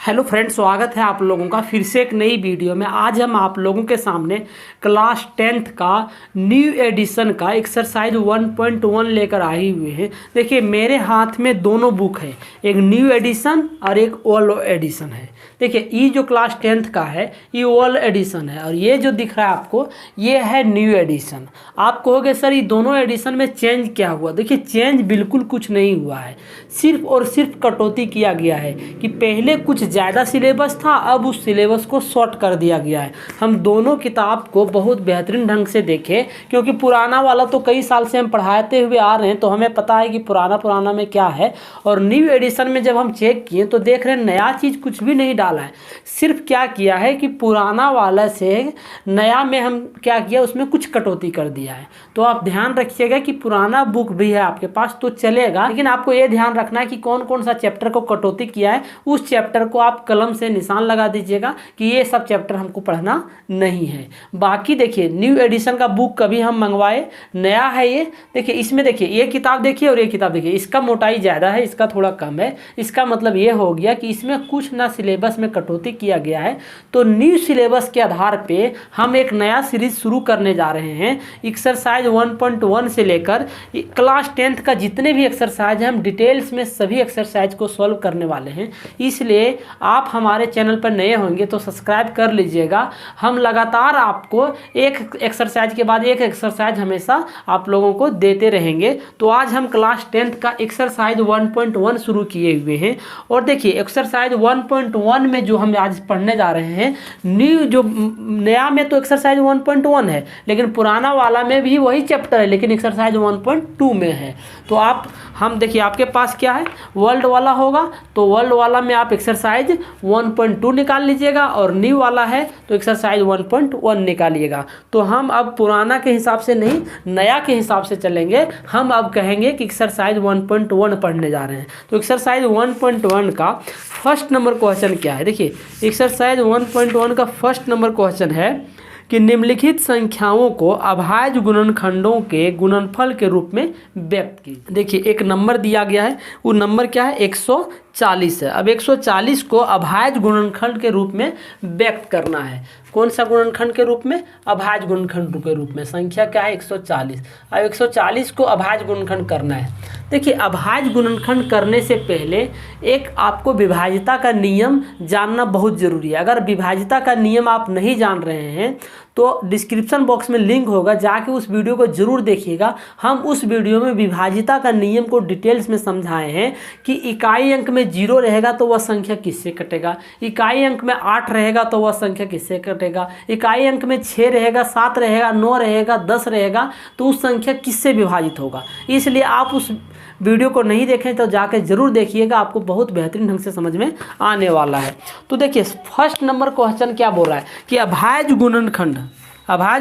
Hello friends, स्वागत है आप लोगों का फिर से एक नई वीडियो में। आज हम आप लोगों के सामने क्लास 10th का न्यू एडिशन का एक्सरसाइज 1.1 लेकर आए हुए हैं। देखिए मेरे हाथ में दोनों बुक है, एक न्यू एडिशन और एक ओल्ड एडिशन है। देखिए ये जो क्लास 10th का है ये ओल्ड एडिशन है और ये जो दिख रहा है आपको ये है न्यू एडिशन। आप कहोगे सर ये दोनों एडिशन में चेंज क्या हुआ? देखिए चेंज बिल्कुल कुछ नहीं हुआ है, सिर्फ और सिर्फ कटौती किया गया है कि पहले कुछ ज़्यादा सिलेबस था, अब उस सिलेबस को शॉर्ट कर दिया गया है। हम दोनों किताब को बहुत बेहतरीन ढंग से देखें क्योंकि पुराना वाला तो कई साल से हम पढ़ाते हुए आ रहे हैं तो हमें पता है कि पुराना में क्या है। और न्यू एडिशन में जब हम चेक किए तो देख रहे हैं नया चीज़ कुछ भी नहीं डाला है, सिर्फ क्या किया है कि पुराना वाला से नया में हम क्या किया, उसमें कुछ कटौती कर दिया है। तो आप ध्यान रखिएगा कि पुराना बुक भी है आपके पास तो चलेगा, लेकिन आपको ये ध्यान रखना है कि कौन कौन सा चैप्टर को कटौती किया है उस चैप्टर को आप कलम से निशान लगा दीजिएगा कि ये सब चैप्टर हमको पढ़ना नहीं है। बाकी देखिए न्यू एडिशन का बुक कभी हम मंगवाए, नया है ये। देखिए इसमें देखिए ये किताब देखिए और ये किताब देखिए, इसका मोटाई ज़्यादा है, इसका थोड़ा कम है। इसका मतलब ये हो गया कि इसमें कुछ ना सिलेबस में कटौती किया गया है। तो न्यू सिलेबस के आधार पे हम एक नया सीरीज शुरू करने जा रहे हैं। एक्सरसाइज 1.1 से लेकर क्लास 10th का जितने भी एक्सरसाइज हैं हम डिटेल्स में सभी एक्सरसाइज को सॉल्व करने वाले हैं। इसलिए आप हमारे चैनल पर नए होंगे तो सब्सक्राइब कर लीजिएगा। हम लगातार आपको एक एक्सरसाइज के बाद एक एक्सरसाइज हमेशा आप लोगों को देते रहेंगे। तो आज हम क्लास 10th का एक्सरसाइज 1.1 शुरू किए हुए हैं। और देखिए एक्सरसाइज 1.1 में जो हम आज पढ़ने जा रहे हैं, न्यू जो नया में तो एक्सरसाइज 1.1 है लेकिन पुराना वाला में भी वही चैप्टर है लेकिन एक्सरसाइज 1.2 में है। तो हम देखिए आपके पास क्या है, वर्ल्ड वाला होगा तो वर्ल्ड वाला में आप एक्सरसाइज 1.2 निकाल लीजिएगा और न्यू वाला है तो एक्सरसाइज 1.1 निकालिएगा। तो हम अब पुराना के हिसाब से नहीं नया के हिसाब से चलेंगे। हम अब कहेंगे कि एक्सरसाइज 1.1 पढ़ने जा रहे हैं। तो एक्सरसाइज 1.1 का फर्स्ट नंबर क्वेश्चन क्या है? देखिए एक्सरसाइज 1.1 का फर्स्ट नंबर क्वेश्चन है कि निम्नलिखित संख्याओं को अभाज्य गुणनखंडों के गुणनफल के रूप में व्यक्त कीजिए। देखिए एक नंबर दिया गया है, वो नंबर क्या है? 140 है। अब 140 को अभाज्य गुणनखंड के रूप में व्यक्त करना है। कौन सा गुणनखंड के रूप में? अभाज्य गुणनखंड के रूप में। संख्या क्या है? 140। अब 140 को अभाज्य गुणनखंड करना है। देखिए अभाज्य गुणनखंड करने से पहले एक आपको विभाज्यता का नियम जानना बहुत ज़रूरी है। अगर विभाज्यता का नियम आप नहीं जान रहे हैं तो डिस्क्रिप्शन बॉक्स में लिंक होगा, जाके उस वीडियो को जरूर देखिएगा। हम उस वीडियो में विभाज्यता का नियम को डिटेल्स में समझाए हैं कि इकाई अंक में 0 रहेगा तो वह संख्या किससे कटेगा, इकाई अंक में 8 रहेगा तो वह संख्या किससे कटेगा, इकाई अंक में 6 रहेगा, 7 रहेगा, 9 रहेगा, 10 रहेगा तो उस संख्या किससे विभाजित होगा। इसलिए आप उस वीडियो को नहीं देखें तो जाकर जरूर देखिएगा, आपको बहुत बेहतरीन ढंग से समझ में आने वाला है। तो देखिए फर्स्ट नंबर क्वेश्चन क्या बोल रहा है कि अभाज्य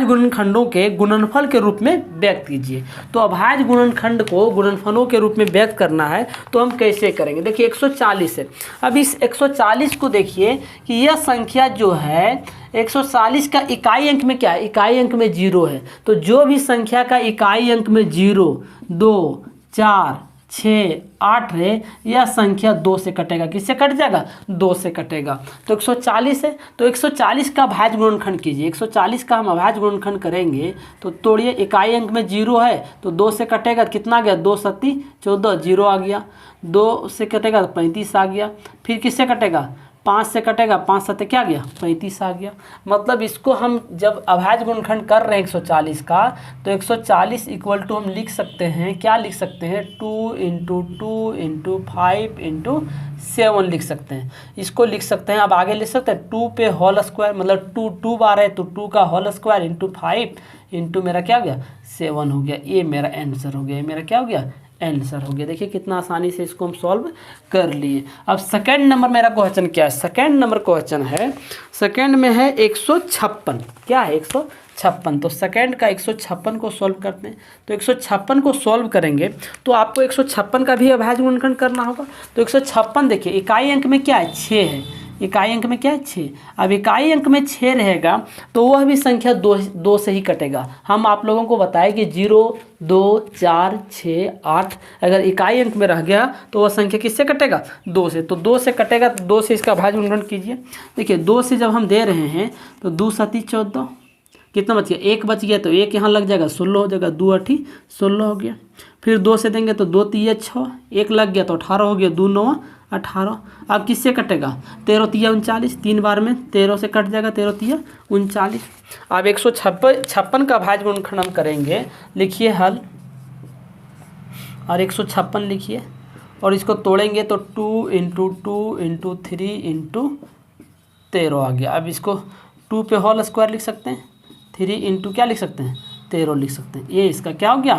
गुणनखंडों के गुणनफल के रूप में व्यक्त कीजिए। तो अभाज्य गुणनखंड को गुणनफलों के रूप में व्यक्त करना है तो हम कैसे करेंगे? देखिए 140 है। अब इस 140 को देखिए कि यह संख्या जो है 140 का इकाई अंक में क्या है? इकाई अंक में 0 है। तो जो भी संख्या का इकाई अंक में 0, 2, 4, 6, 8 है, यह संख्या 2 से कटेगा। किससे कट जाएगा? 2 से कटेगा। तो 140 है तो 140 का अभाज्य गुणनखंड कीजिए। 140 का हम अभाज्य गुणनखंड करेंगे तो तोड़िए, इकाई अंक में 0 है तो 2 से कटेगा, कितना गया? 2 सत्ती 14, 0 आ गया। 2 से कटेगा तो 35 आ गया। फिर किससे कटेगा? 5 से कटेगा, 5 सत्ते क्या गया? 35 आ गया। मतलब इसको हम जब अभाज्य गुणनखंड कर रहे हैं 140 का तो 140 इक्वल टू हम लिख सकते हैं, क्या लिख सकते हैं? 2 × 2 × 5 × 7 लिख सकते हैं। इसको लिख सकते हैं। अब आगे लिख सकते हैं 2 पे होल स्क्वायर, मतलब 2 बार है तो 2 का होल स्क्वायर × 5 × मेरा क्या हो गया? 7 हो गया। ये मेरा आंसर हो गया, ये मेरा क्या हो गया? आंसर हो गया। देखिए कितना आसानी से इसको हम सॉल्व कर लिए। अब सेकंड नंबर मेरा क्वेश्चन क्या है? सेकंड नंबर क्वेश्चन है, सेकंड में है 156। क्या है? 156। तो सेकंड का 156 को सॉल्व करते हैं। तो 156 को सॉल्व करेंगे तो आपको 156 का भी अभाज्य गुणनखंड करना होगा। तो 156 देखिए इकाई अंक में क्या है? 6 है। इकाई अंक में क्या है 6। अब इकाई अंक में 6 रहेगा तो वह भी संख्या 2 से ही कटेगा। हम आप लोगों को बताएं कि 0, 2, 4, 6, 8 अगर इकाई अंक में रह गया तो वह संख्या किससे कटेगा 2 से। तो 2 से कटेगा तो 2 से इसका भाज्य गुणनखंड कीजिए। देखिए 2 से जब हम दे रहे हैं तो 2 सती 14, कितना बच गया 1 बच गया तो 1 यहाँ लग जाएगा 16 हो जाएगा, 2 8 16 हो गया। फिर 2 से देंगे तो 2 3 6, 1 लग गया तो 18 हो गया, 2 9 18। अब किससे कटेगा 13 3 39, 3 बार में 13 से कट जाएगा, 13 3 39। अब 156 का भाज्य गुणनखंड हम करेंगे, लिखिए हल और 156 लिखिए और इसको तोड़ेंगे तो 2 × 2 × 3 × 13 आ गया। अब इसको 2 पे होल स्क्वायर लिख सकते हैं, 3 × क्या लिख सकते हैं 13 लिख सकते हैं। ये इसका क्या हो गया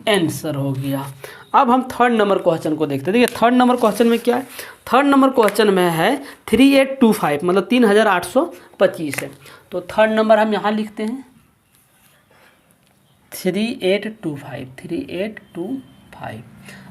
आंसर हो गया। अब हम थर्ड नंबर क्वेश्चन को देखते हैं। देखिए थर्ड नंबर क्वेश्चन में क्या है, थर्ड नंबर क्वेश्चन में है 3825 मतलब 3825 है। तो थर्ड नंबर हम यहाँ लिखते हैं 3825।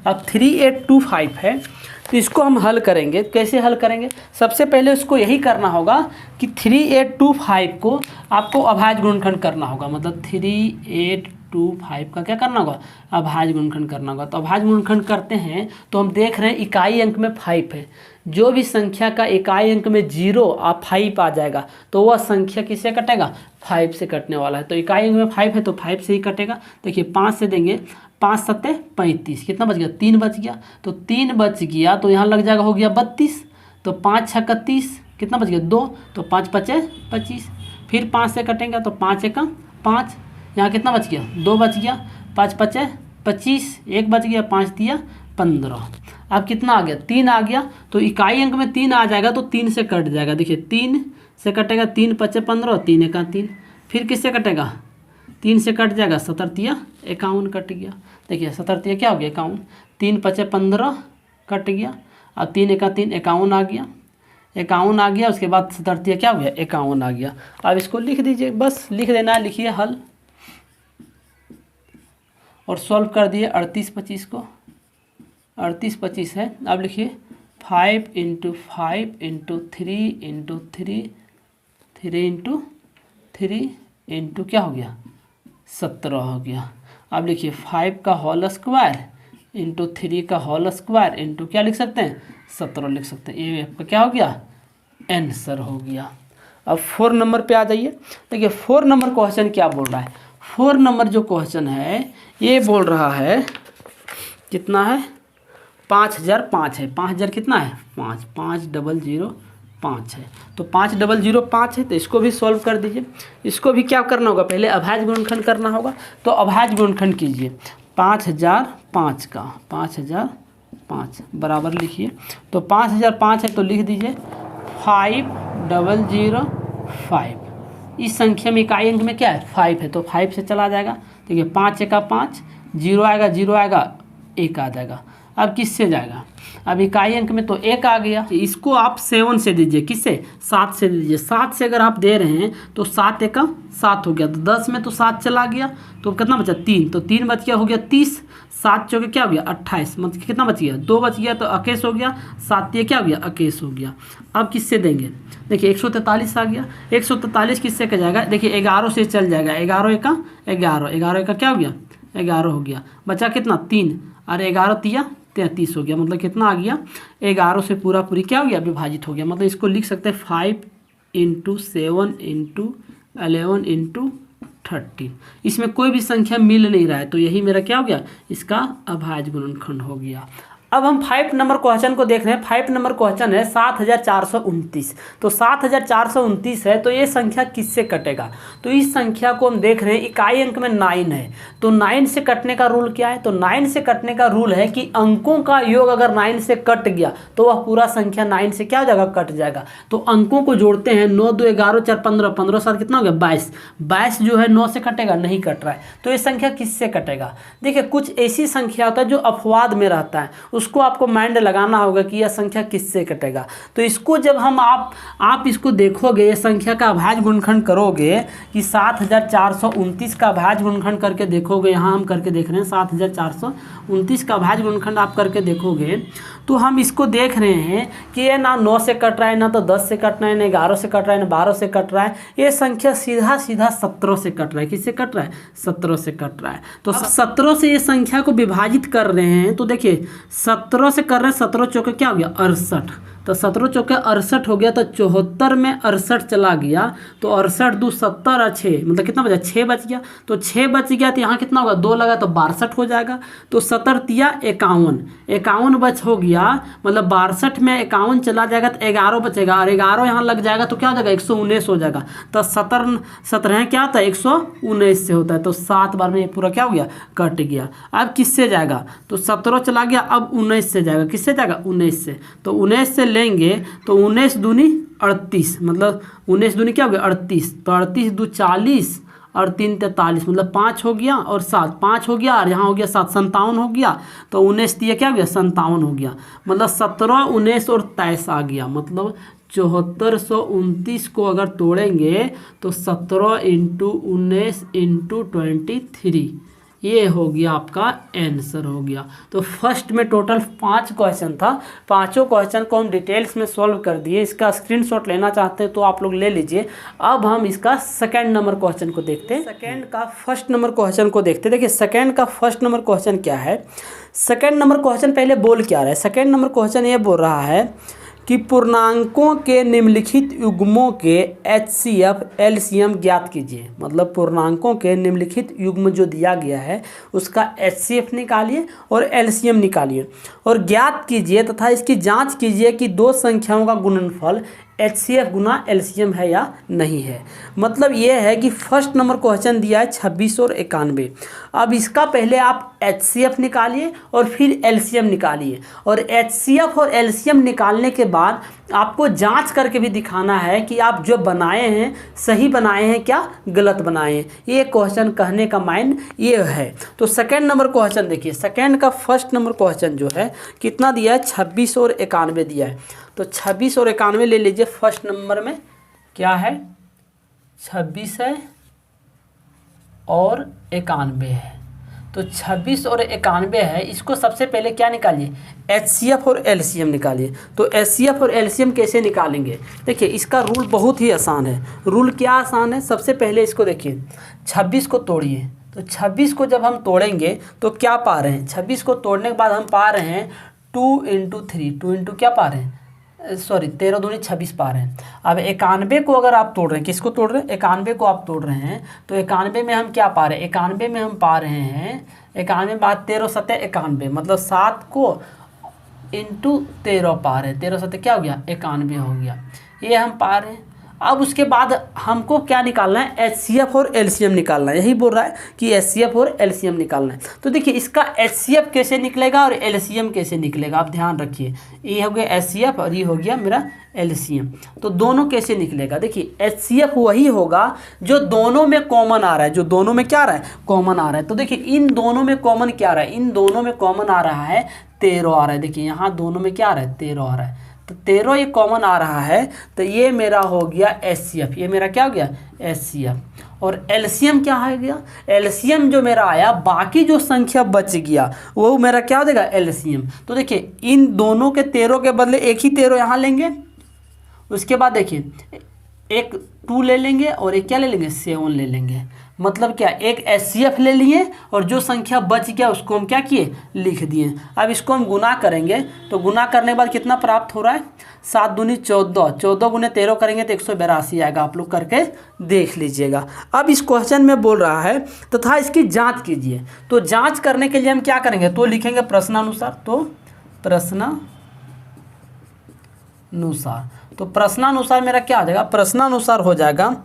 अब 3825 है तो इसको हम हल करेंगे। कैसे हल करेंगे, सबसे पहले उसको यही करना होगा कि 3825 को आपको अभाज्य गुणनखंड करना होगा। मतलब 3825 का क्या करना होगा अभाज्य गुणनखंड करना होगा। तो अभाज्य गुणनखंड करते हैं तो हम देख रहे हैं इकाई अंक में 5 है। जो भी संख्या का इकाई अंक में 0 और 5 आ जाएगा तो वह संख्या किससे कटेगा 5 से कटने वाला है। तो इकाई अंक में 5 है तो 5 से ही कटेगा। देखिए 5 से देंगे 5 7 35, कितना बच गया 3 बच गया। तो 3 बच गया तो यहाँ लग जाएगा हो गया 32। तो 5 6 30, कितना बच गया 2, तो 5 5 25। फिर 5 से कटेंगे तो 5 1 5, यहाँ कितना बच गया 2 बच गया, 5 5 25, 1 बच गया, 5 दिया 15। अब कितना आ गया 3 आ गया। तो इकाई अंक में 3 आ जाएगा तो 3 से कट जाएगा। देखिए 3 से कटेगा, 3 5 15, 3 1 3। फिर किससे कटेगा 3 से कट जाएगा, 7 3 51 कट गया। देखिए 7 3 क्या हो गया 51, 3 5 15 कट गया। अब 3 1 3 51 आ गया, 51 आ गया। उसके बाद 7 3 क्या हो गया 51 आ गया। अब इसको लिख दीजिए, बस लिख देना है, लिखिए हल और सॉल्व कर दिए 38 25 को। 38 25 है। अब लिखिए 5 × 5 × 3 × 3 3 × 3 × क्या हो गया 17 हो गया। अब लिखिए 5 का होल स्क्वायर × 3 का होल स्क्वायर × क्या लिख सकते हैं 17 लिख सकते हैं। ये आपका क्या हो गया आंसर हो गया। अब 4 नंबर पे आ जाइए। देखिए 4 नंबर क्वेश्चन क्या बोल रहा है। 4 नंबर जो क्वेश्चन है ये बोल रहा है कितना है 5005 है। 5000 कितना है 5 5005 है। तो 5005 है तो इसको भी सॉल्व कर दीजिए। इसको भी क्या करना होगा पहले अभाज्य गुणनखंड करना होगा। तो अभाज्य गुणनखंड कीजिए 5005 का 5005 बराबर लिखिए। तो 5005 है तो लिख दीजिए 5005। इस संख्या में इकाई अंक में क्या है 5 है तो 5 से चला जाएगा। देखिए 5 1 5, 0 आएगा 0 आएगा 1 आ जाएगा। अब किससे जाएगा, अब इकाई अंक में तो 1 आ गया। इसको आप 7 से दीजिए, किससे 7 से दीजिए। 7 से अगर आप दे रहे हैं तो 7 1 7 हो गया। तो 10 में तो 7 चला गया तो कितना बचा 3, तो 3 बच गया हो गया 30। 7 चौके क्या हो गया 28, मतलब कितना बच गया 2 बच गया तो 21 हो गया। 7 3 क्या हो गया 21 हो गया। अब किससे देंगे, देखिए 143 आ गया। 143 किससे का जाएगा, देखिए 11 से चल जाएगा। 11 1 11, 11 1 क्या हो गया 11 हो गया। बचा कितना 3, अरे 11 3 33 हो गया। मतलब कितना आ गया 11 से पूरा पूरी क्या हो गया विभाजित हो गया। मतलब इसको लिख सकते हैं 5 × 7 × 11 × 13। इसमें कोई भी संख्या मिल नहीं रहा है तो यही मेरा क्या हो गया इसका अभाज्य गुणनखंड हो गया। अब हम 5 नंबर क्वेश्चन को देख रहे हैं। 5 नंबर क्वेश्चन है 7429। तो 7429 है तो ये संख्या किससे कटेगा। तो इस संख्या को हम देख रहे हैं इकाई अंक में 9 है। तो 9 से कटने का रूल क्या है, तो 9 से कटने का रूल है कि अंकों का योग अगर 9 से कट गया तो वह पूरा संख्या 9 से क्या हो जाएगा कट जाएगा। तो अंकों को जोड़ते हैं 9 2 11 4 15, 15 7 कितना हो गया 22। 22 जो है 9 से कटेगा, नहीं कट रहा है। तो ये संख्या किससे कटेगा। देखिए कुछ ऐसी संख्या होता है जो अपवाद में रहता है, उसको आपको माइंड लगाना होगा कि यह संख्या किससे कटेगा। तो इसको जब हम आप इसको देखोगे, ये संख्या का अभाज्य गुणनखंड करोगे कि 7429 का अभाज्य गुणनखंड करके देखोगे। यहाँ हम करके देख रहे हैं 7429 का अभाज्य गुणनखंड आप करके देखोगे तो हम इसको देख रहे हैं कि ये ना 9 से कट रहा है, ना तो 10 से कट रहा है, ना 11 से कट रहा है, ना 12 से कट रहा है। ये संख्या सीधा सीधा 17 से कट रहा है। किससे कट रहा है? 17 से कट रहा है। तो 17 से ये संख्या को विभाजित कर रहे हैं। तो देखिए 17 से कर रहे हैं, 17 चौके क्या हो गया? 68। तो 17 चौके 68 हो गया, तो 74 में 68 चला गया, तो 68 दूँ 70 और 6 मतलब कितना बचा? 6 बच गया। तो 6 बच गया, तो यहाँ कितना होगा? 2 लगा तो 62 हो जाएगा। तो 70 तिया 51, 51 बच हो गया, मतलब 62 में 51 चला जाएगा तो 11 बचेगा, और 11 यहाँ लग जाएगा तो क्या हो जाएगा? 119 हो जाएगा। तो 17 क्या होता है? 119 से होता है। तो 7 बार में ये पूरा क्या हो गया? कट गया। अब किससे जाएगा? तो 17 चला गया, अब 19 से जाएगा। किससे जाएगा? 19 से। तो 19 से लेंगे तो 19 दूनी 38, मतलब 19 दूनी क्या हो गया? 38। तो 38 दू 40 और 3 43, मतलब 5 हो गया और 7, 5 हो गया और यहाँ हो गया 7, 57 हो गया। तो 19 दिया क्या हो गया? 57 हो गया। मतलब 17, 19 और 23 आ गया। मतलब 7429 को अगर तोड़ेंगे तो 17 × 19 × 23, ये हो गया आपका आंसर हो गया। तो फर्स्ट में टोटल 5 क्वेश्चन था, पांचों क्वेश्चन को हम डिटेल्स में सॉल्व कर दिए। इसका स्क्रीनशॉट लेना चाहते हैं तो आप लोग ले लीजिए। अब हम इसका सेकंड नंबर क्वेश्चन को देखते हैं। सेकंड का फर्स्ट नंबर क्वेश्चन को देखते हैं। देखिए सेकंड का फर्स्ट नंबर क्वेश्चन क्या है? सेकंड नंबर क्वेश्चन पहले बोल क्या रहा है? सेकंड नंबर क्वेश्चन ये बोल रहा है कि पूर्णांकों के निम्नलिखित युग्मों के HCF LCM ज्ञात कीजिए। मतलब पूर्णांकों के निम्नलिखित युग्म जो दिया गया है उसका HCF निकालिए और LCM निकालिए और ज्ञात कीजिए तथा इसकी जांच कीजिए कि दो संख्याओं का गुणनफल HCF गुना LCM है या नहीं है। मतलब ये है कि फर्स्ट नंबर क्वेश्चन दिया है 26 और 91। अब इसका पहले आप HCF निकालिए और फिर LCM निकालिए, और HCF और LCM निकालने के बाद आपको जांच करके भी दिखाना है कि आप जो बनाए हैं सही बनाए हैं क्या गलत बनाए हैं। ये क्वेश्चन कहने का माइंड ये है। तो सेकंड नंबर क्वेश्चन देखिए, सेकंड का फर्स्ट नंबर क्वेश्चन जो है कितना दिया है? 26 और 91 दिया है। तो 26 और 91 ले लीजिए। फर्स्ट नंबर में क्या है? 26 है और 91 है। तो 26 और 91 है, इसको सबसे पहले क्या निकालिए? HCF और LCM निकालिए। तो HCF और LCM कैसे निकालेंगे? देखिए इसका रूल बहुत ही आसान है। रूल क्या आसान है? सबसे पहले इसको देखिए, 26 को तोड़िए। तो 26 को जब हम तोड़ेंगे तो क्या पा रहे हैं? 26 को तोड़ने के बाद हम पा रहे हैं 2 × 3, 2 × क्या पा रहे हैं? 13 दूनी 26 पा रहे हैं। अब 91 को अगर आप तोड़ रहे हैं, किसको तोड़ रहे हैं? 91 को आप तोड़ रहे हैं। तो 91 में हम क्या पा रहे हैं? 91 में हम पा रहे हैं 91 बाद 13 7 91, मतलब 7 को × 13 पा रहे हैं। 13 7 क्या हो गया? 91 हो गया। ये हम पा रहे हैं। अब उसके बाद हमको क्या निकालना है? HCF और LCM निकालना है। यही बोल रहा है कि HCF और LCM निकालना है। तो देखिए इसका HCF कैसे निकलेगा और LCM कैसे निकलेगा, आप ध्यान रखिए। ये हो गया HCF और ये हो गया मेरा LCM। तो दोनों कैसे निकलेगा? देखिए HCF वही होगा जो दोनों में कॉमन आ रहा है, जो दोनों में क्या आ रहा है? कॉमन आ रहा है। तो देखिए इन दोनों में कॉमन क्या आ रहा है? इन दोनों में कॉमन आ रहा है 13 आ रहा है। देखिए यहाँ दोनों में क्या आ रहा है? 13 आ रहा है। तो 13 ये कॉमन आ रहा है, तो ये मेरा हो गया HCF। ये मेरा क्या हो गया? HCF। और LCM क्या आ गया? LCM जो मेरा आया, बाकी जो संख्या बच गया वो मेरा क्या हो जाएगा? LCM। तो देखिए इन दोनों के 13 के बदले एक ही 13 यहाँ लेंगे। उसके बाद देखिए एक 2 ले लेंगे और एक क्या ले लेंगे? 7 ले लेंगे। मतलब क्या? एक HCF ले लिए और जो संख्या बच गया उसको हम क्या किए? लिख दिए। अब इसको हम गुना करेंगे, तो गुना करने के बाद कितना प्राप्त हो रहा है? 7 दूनी 14, 14 गुने 13 करेंगे तो 182 आएगा। आप लोग करके देख लीजिएगा। अब इस क्वेश्चन में बोल रहा है तथा इसकी जांच कीजिए। तो जांच करने के लिए हम क्या करेंगे? तो लिखेंगे प्रश्नानुसार। तो प्रश्नानुसार, तो प्रश्नानुसार मेरा क्या आ जाएगा? प्रश्नानुसार हो जाएगा,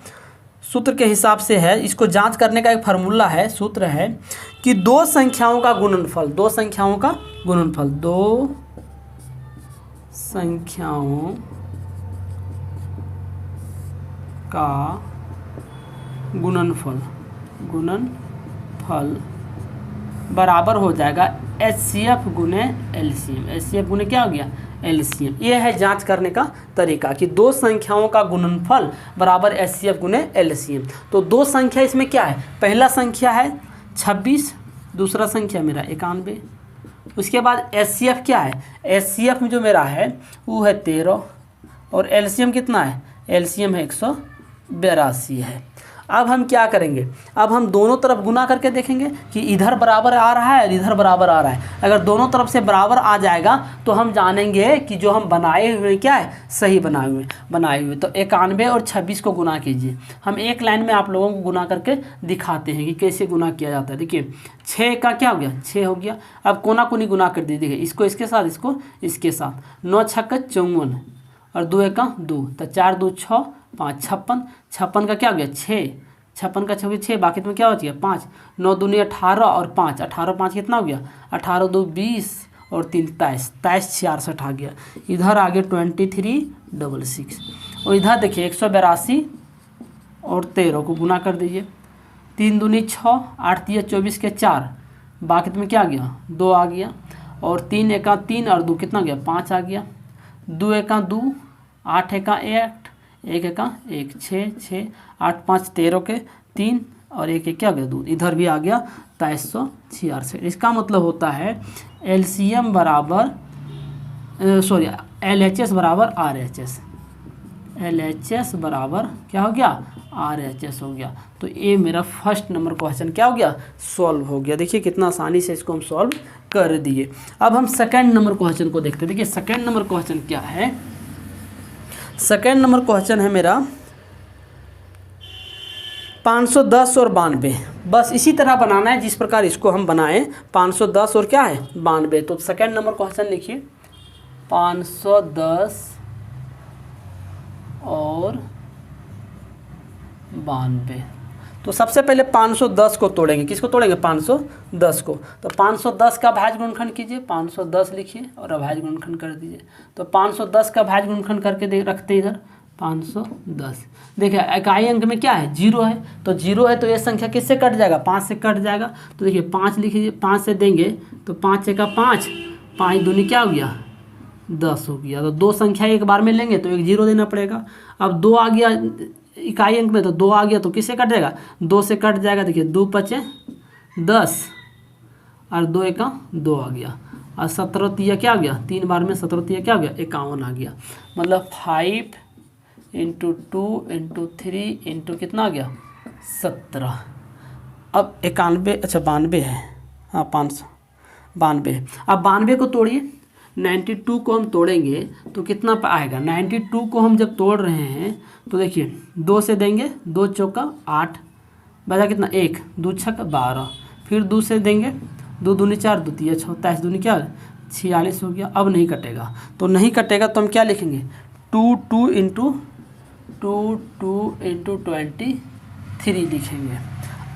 सूत्र के हिसाब से है। इसको जांच करने का एक फार्मूला है, सूत्र है कि दो संख्याओं का गुणनफल, दो संख्याओं का गुणनफल, दो संख्याओं का गुणनफल बराबर हो जाएगा HCF गुने LCM। HCF गुने क्या हो गया? LCM। ये है जांच करने का तरीका कि दो संख्याओं का गुणनफल बराबर HCF गुने LCM। तो दो संख्या इसमें क्या है? पहला संख्या है 26, दूसरा संख्या मेरा 91। उसके बाद HCF क्या है, HCF में जो मेरा है वो है 13 और LCM कितना है, LCM है 182 है। अब हम क्या करेंगे, अब हम दोनों तरफ गुना करके देखेंगे कि इधर बराबर आ रहा है और इधर बराबर आ रहा है। अगर दोनों तरफ से बराबर आ जाएगा तो हम जानेंगे कि जो हम बनाए हुए क्या है, सही बनाए हुए। तो 91 और 26 को गुना कीजिए। हम एक लाइन में आप लोगों को गुना करके दिखाते हैं कि कैसे गुना किया जाता है। देखिए 6 का क्या हो गया, 6 हो गया। अब कोना कोनी गुना कर दीजिए, इसको इसके साथ, इसको इसके साथ। 9 छक्का 54 और 2 एका 2, तो 4 2 6 5 56। 56 का क्या हो गया 6, 56 का 6, बाकी तुम्हें क्या हो गया 5। 9 दूनी 18 और 5, 18 5 कितना हो गया, 18 2 20 और 3 23, 23 66 आ गया। इधर आ गया 2366 और इधर देखिए 182 और 13 को गुना कर दीजिए। 3 दूनी 6, 8 दिया 24 के 4, बाकी तुम्हें क्या आ गया 2 आ गया। और 3 एका 3 और 2 कितना गया 5 आ गया। 2 एका 2, 8 एका 1, 1 एका 1, 6 6 8 5 13 के 3 और 1 क्या हो गया 2, इधर भी आ गया 2366। इसका मतलब होता है LCM बराबर LHS बराबर RHS, LHS बराबर क्या हो गया RHS हो गया। तो ये मेरा फर्स्ट नंबर क्वेश्चन क्या हो गया, सॉल्व हो गया। देखिए कितना आसानी से इसको हम सॉल्व कर दिए। अब हम सेकंड नंबर क्वेश्चन को देखते हैं। देखिए सेकंड नंबर क्वेश्चन क्या है, सेकंड नंबर क्वेश्चन है मेरा 510 और 92। बस इसी तरह बनाना है जिस प्रकार इसको हम बनाएं, 510 और क्या है 92। तो सेकंड नंबर क्वेश्चन लिखिए 510 और 92। तो सबसे पहले 510 को तोड़ेंगे, किसको तोड़ेंगे 510 को। तो 510 का भाज्य गुणनखंड कीजिए, 510 लिखिए और अभाज्य गुणनखंड कर दीजिए। तो 510 का भाज्य गुणनखंड करके रखते इधर 510। देखिए इकाई अंक में क्या है 0 है, तो 0 है तो ये संख्या किससे कट जाएगा 5 से कट जाएगा। तो देखिए 5 लिखिए, 5 से देंगे तो 5 एका 5, 5 दूनी क्या हो गया 10 हो गया। तो 2 संख्या एक बार में लेंगे तो एक 0 देना पड़ेगा। अब 2 आ गया इकाई अंक में, तो 2 आ गया तो किससे कट जाएगा 2 से कट जाएगा। देखिए 2 पचे 10 और 2 एका 2 आ गया और 17 तिया क्या आ गया 3 बार में 17 तिया क्या आ गया 51 आ गया। मतलब 5 × 2 × 3 × कितना आ गया 17। अब 91 अच्छा 92 है, हाँ 592 है। अब 92 को तोड़िए, 92 को हम तोड़ेंगे तो कितना आएगा। 92 को हम जब तोड़ रहे हैं तो देखिए 2 से देंगे, 2 चौका 8, बचा कितना 1, 2 छक्का 12, फिर 2 से देंगे, 2 दूनी 4, 2 तिया 6, 23 दूनी क्या 46 हो गया। अब नहीं कटेगा, तो नहीं कटेगा तो हम क्या लिखेंगे 2 2 × 23 लिखेंगे।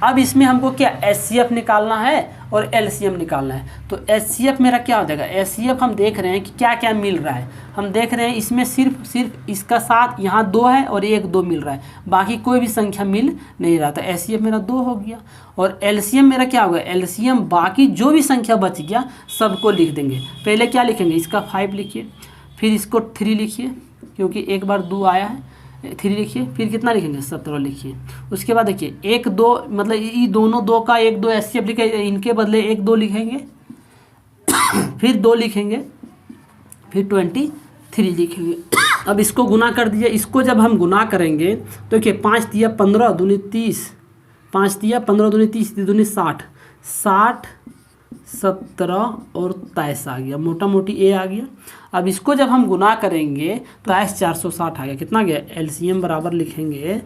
अब इसमें हमको क्या HCF निकालना है और LCM निकालना है। तो HCF मेरा क्या हो जाएगा, HCF हम देख रहे हैं कि क्या क्या मिल रहा है। हम देख रहे हैं इसमें सिर्फ इसका साथ यहाँ 2 है और 1 2 मिल रहा है, बाकी कोई भी संख्या मिल नहीं रहा। तो HCF मेरा 2 हो गया। और LCM मेरा क्या होगा, LCM बाकी जो भी संख्या बच गया सबको लिख देंगे। पहले क्या लिखेंगे, इसका 5 लिखिए, फिर इसको 3 लिखिए क्योंकि एक बार 2 आया है, 3 लिखिए, फिर कितना लिखेंगे 17 लिखिए। उसके बाद देखिए 1 2 मतलब ये दोनों 2 का 1 2 HCF लिखे, इनके बदले 1 2 लिखेंगे फिर 2 लिखेंगे, फिर 23 लिखेंगे। अब इसको गुना कर दीजिए। इसको जब हम गुना करेंगे तो देखिए 5 दिया 15 दूनी 30, 5 दिया 15 दूनी 30, दूनी 60, 60 17 और 23 आ गया, मोटा मोटी ए आ गया। अब इसको जब हम गुना करेंगे तो 460 आ गया। कितना गया, LCM बराबर लिखेंगे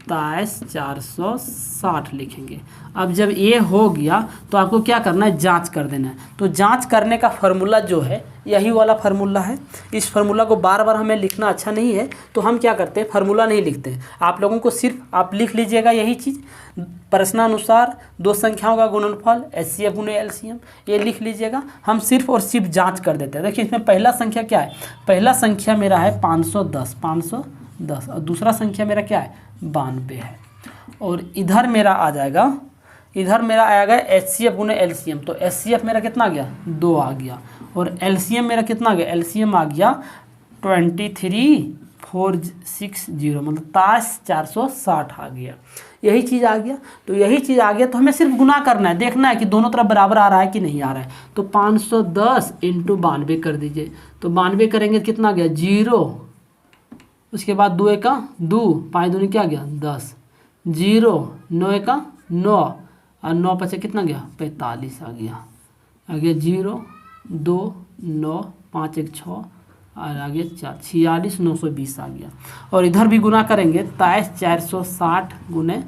460 लिखेंगे। अब जब ये हो गया तो आपको क्या करना है, जांच कर देना है। तो जांच करने का फार्मूला जो है यही वाला फार्मूला है। इस फार्मूला को बार बार हमें लिखना अच्छा नहीं है, तो हम क्या करते हैं फार्मूला नहीं लिखते हैं। आप लोगों को सिर्फ आप लिख लीजिएगा यही चीज़, प्रश्नानुसार 2 संख्याओं का गुणनफल HCF × LCM ये लिख लीजिएगा। हम सिर्फ और सिर्फ जांच कर देते हैं। देखिए इसमें पहला संख्या क्या है, पहला संख्या मेरा है 510 और दूसरा संख्या मेरा क्या है 92 है। और इधर मेरा आ जाएगा, इधर मेरा आएगा HCF × LCM। तो HCF मेरा कितना आ गया 2 आ गया और LCM मेरा कितना आ गया, LCM आ गया 23460, मतलब 460 आ गया। यही चीज़ आ गया। तो यही चीज़ आ गया तो हमें सिर्फ गुना करना है, देखना है कि दोनों तरफ बराबर आ रहा है कि नहीं आ रहा है। तो 510 इंटू 92 कर दीजिए। तो 92 करेंगे कितना गया 0, उसके बाद 2 एका 2, 5 दूनी क्या गया 10, 0, 9 एका 9 और 9 पचे कितना गया 45 आ गया। 0 2 9 5 1 6 और आगे 4 46 920 आ गया। और इधर भी गुना करेंगे 23 460 गुने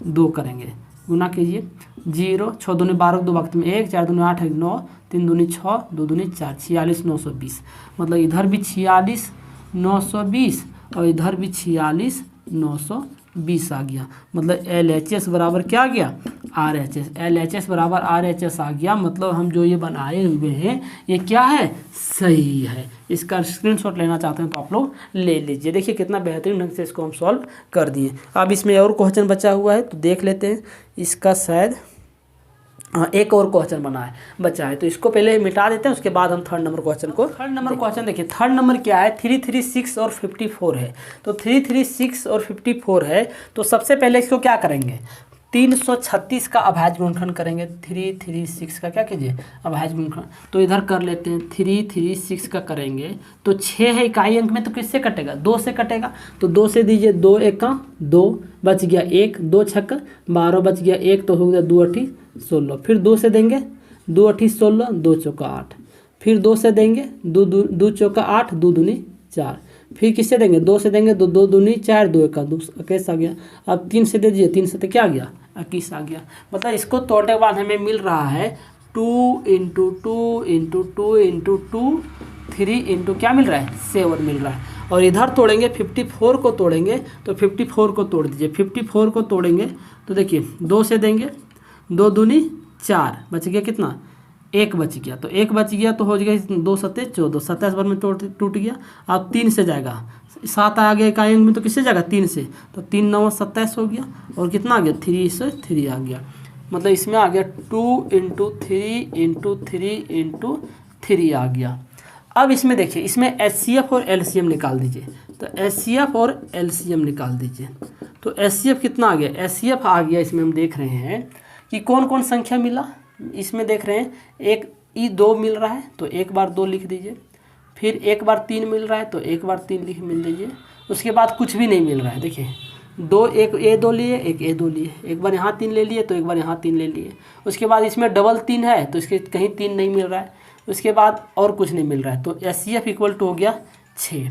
2 करेंगे, गुना कीजिए 0 6 दूनी 12 2 वक्त में 1 4 दूनी 8 1 9 3 दूनी 6 2 दूनी 4 46 920। मतलब इधर भी 46 920 और इधर भी 46 920 आ गया। मतलब LHS बराबर क्या आ गया RHS, LHS बराबर RHS आ गया। मतलब हम जो ये बनाए हुए हैं ये क्या है सही है। इसका स्क्रीनशॉट लेना चाहते हैं तो आप लोग ले लीजिए। देखिए कितना बेहतरीन ढंग से इसको हम सॉल्व कर दिए। अब इसमें और क्वेश्चन बचा हुआ है तो देख लेते हैं। इसका शायद एक और क्वेश्चन बचा है तो इसको पहले मिटा देते हैं, उसके बाद हम थर्ड नंबर क्वेश्चन को। थर्ड नंबर क्वेश्चन देखिए, थर्ड नंबर क्या है 336 और 54 है। तो 336 और 54 है तो सबसे पहले इसको क्या करेंगे 336 का अभाज्य गुणनखंड करेंगे। 336 का क्या कीजिए अभाज्य गुणनखंड। तो इधर कर लेते हैं 336 का करेंगे तो 6 है इकाई अंक में तो किससे कटेगा 2 से कटेगा। तो 2 से दीजिए 2 एका 2 बच गया 1 2 छक्का 12 बच गया 1 तो हो गया 2 8 16। फिर 2 से देंगे 2 8 16 2 चौका 8। फिर 2 से देंगे 2 चौका 8 2 दूनी 4। फिर किससे देंगे 2 से देंगे 2 दूनी 4 2 एका 2 21 आ गया। अब 3 से दे दीजिए 3 से तो क्या आ गया 21 आ गया। मतलब इसको तोड़ने के बाद हमें मिल रहा है 2 इंटू 2 इंटू 2 इंटू 2 3 इंटू क्या मिल रहा है 7 मिल रहा है। और इधर तोड़ेंगे 54 को तोड़ेंगे तो 54 को तोड़ दीजिए। 54 को तोड़ेंगे तो देखिए 2 से देंगे 2 दूनी 4 बच गया कितना 1 बच गया। तो 1 बच गया तो हो गया 2 सत्ते 14 27 बार में टूट गया। अब 3 से जाएगा 7 आ गया इकाई अंक में तो किससे जाएगा 3 से। तो 3 9 27 हो गया और कितना आ गया 3 से 3 आ गया। मतलब इसमें आ गया 2 इंटू 3 इंटू 3 इंटू 3 आ गया। अब इसमें देखिए इसमें HCF और LCM निकाल दीजिए। तो HCF और LCM निकाल दीजिए। तो HCF कितना आ गया HCF आ गया। इसमें हम देख रहे हैं कि कौन कौन संख्या मिला। इसमें देख रहे हैं एक 2 मिल रहा है तो एक बार 2 लिख दीजिए। फिर एक बार 3 मिल रहा है तो एक बार 3 मिल दीजिए। उसके बाद कुछ भी नहीं मिल रहा है। देखिए 2 एक A2 लिए एक A2 लिए, एक बार यहाँ 3 ले लिए तो एक बार यहाँ 3 ले लिए। उसके बाद इसमें डबल 3 है तो इसके कहीं 3 नहीं मिल रहा है। उसके बाद और कुछ नहीं मिल रहा है। तो HCF इक्वल टू हो गया 6।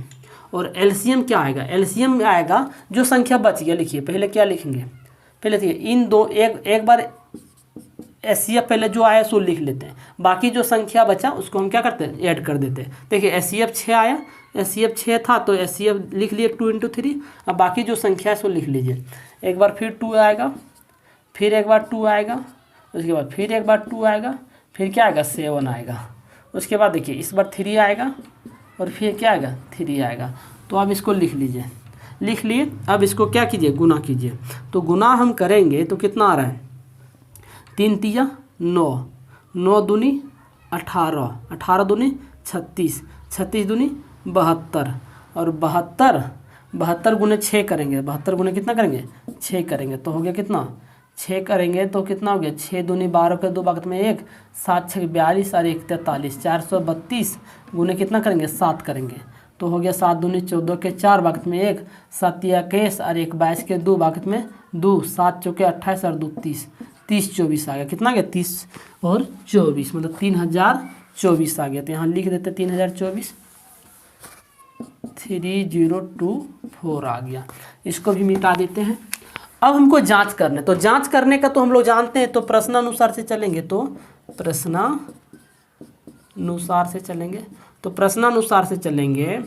और LCM क्या आएगा LCM में आएगा जो संख्या बच गया। लिखिए पहले क्या लिखेंगे पहले देखिए इन दो एक बार HCF पहले जो आया सो लिख लेते हैं। बाकी जो संख्या बचा उसको हम क्या करते हैं ऐड कर देते हैं। देखिए HCF 6 आया HCF 6 था तो HCF लिख लिए 2 इंटू 3। अब बाकी जो संख्या है सो लिख लीजिए। एक बार फिर 2 आएगा, फिर एक बार 2 आएगा, उसके बाद फिर एक बार 2 आएगा, फिर क्या आएगा 7 आएगा। उसके बाद देखिए इस बार 3 आएगा और फिर क्या आएगा 3 आएगा। तो अब इसको लिख लीजिए। लिख लिए अब इसको क्या कीजिए गुना कीजिए। तो गुना हम करेंगे तो कितना आ रहा है 3 तिया 9 9 दूनी 18 18 दूनी 36 36 दूनी 72 और 72 गुने 6 करेंगे। 72 गुने कितना करेंगे 6 करेंगे तो हो गया कितना 6 करेंगे तो कितना हो गया 6 दूनी 12 के 2 वक्त में 1 7 6 42 और 1 43 432 गुने कितना करेंगे 7 करेंगे तो हो गया 7 दूनी 14 के 4 वक्त में 1 7 21 और 1 22 के 2 वक्त में 2 7 चौके 28 और 2 30 30 24 आ गया। कितना गया 30 और 24 मतलब 3024 आ गया। तो यहाँ लिख देते 3024 3024 आ गया। इसको भी मिटा देते हैं। अब हमको जांच करने तो जांच करने का तो हम लोग जानते हैं। तो प्रश्नानुसार से चलेंगे तो प्रश्नानुसार से चलेंगे तो प्रश्नानुसार से चलेंगे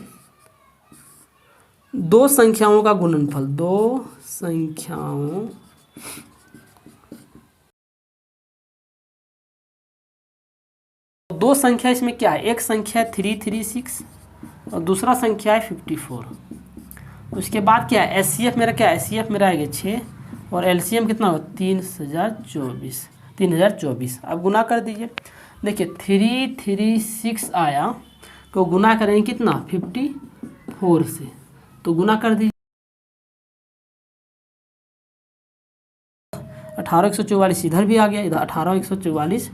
2 संख्याओं का गुणनफल 2 संख्याओं दो संख्या इसमें क्या है एक संख्या है 336 और दूसरा संख्या है 54। उसके बाद क्या है HCF मेरा क्या है HCF मेरा आएगा 6 और LCM कितना होगा 3024। अब गुना कर दीजिए। देखिए 336 आया तो गुना करेंगे कितना 54 से तो गुना कर दीजिए। 18,144 इधर भी आ गया, इधर 18,144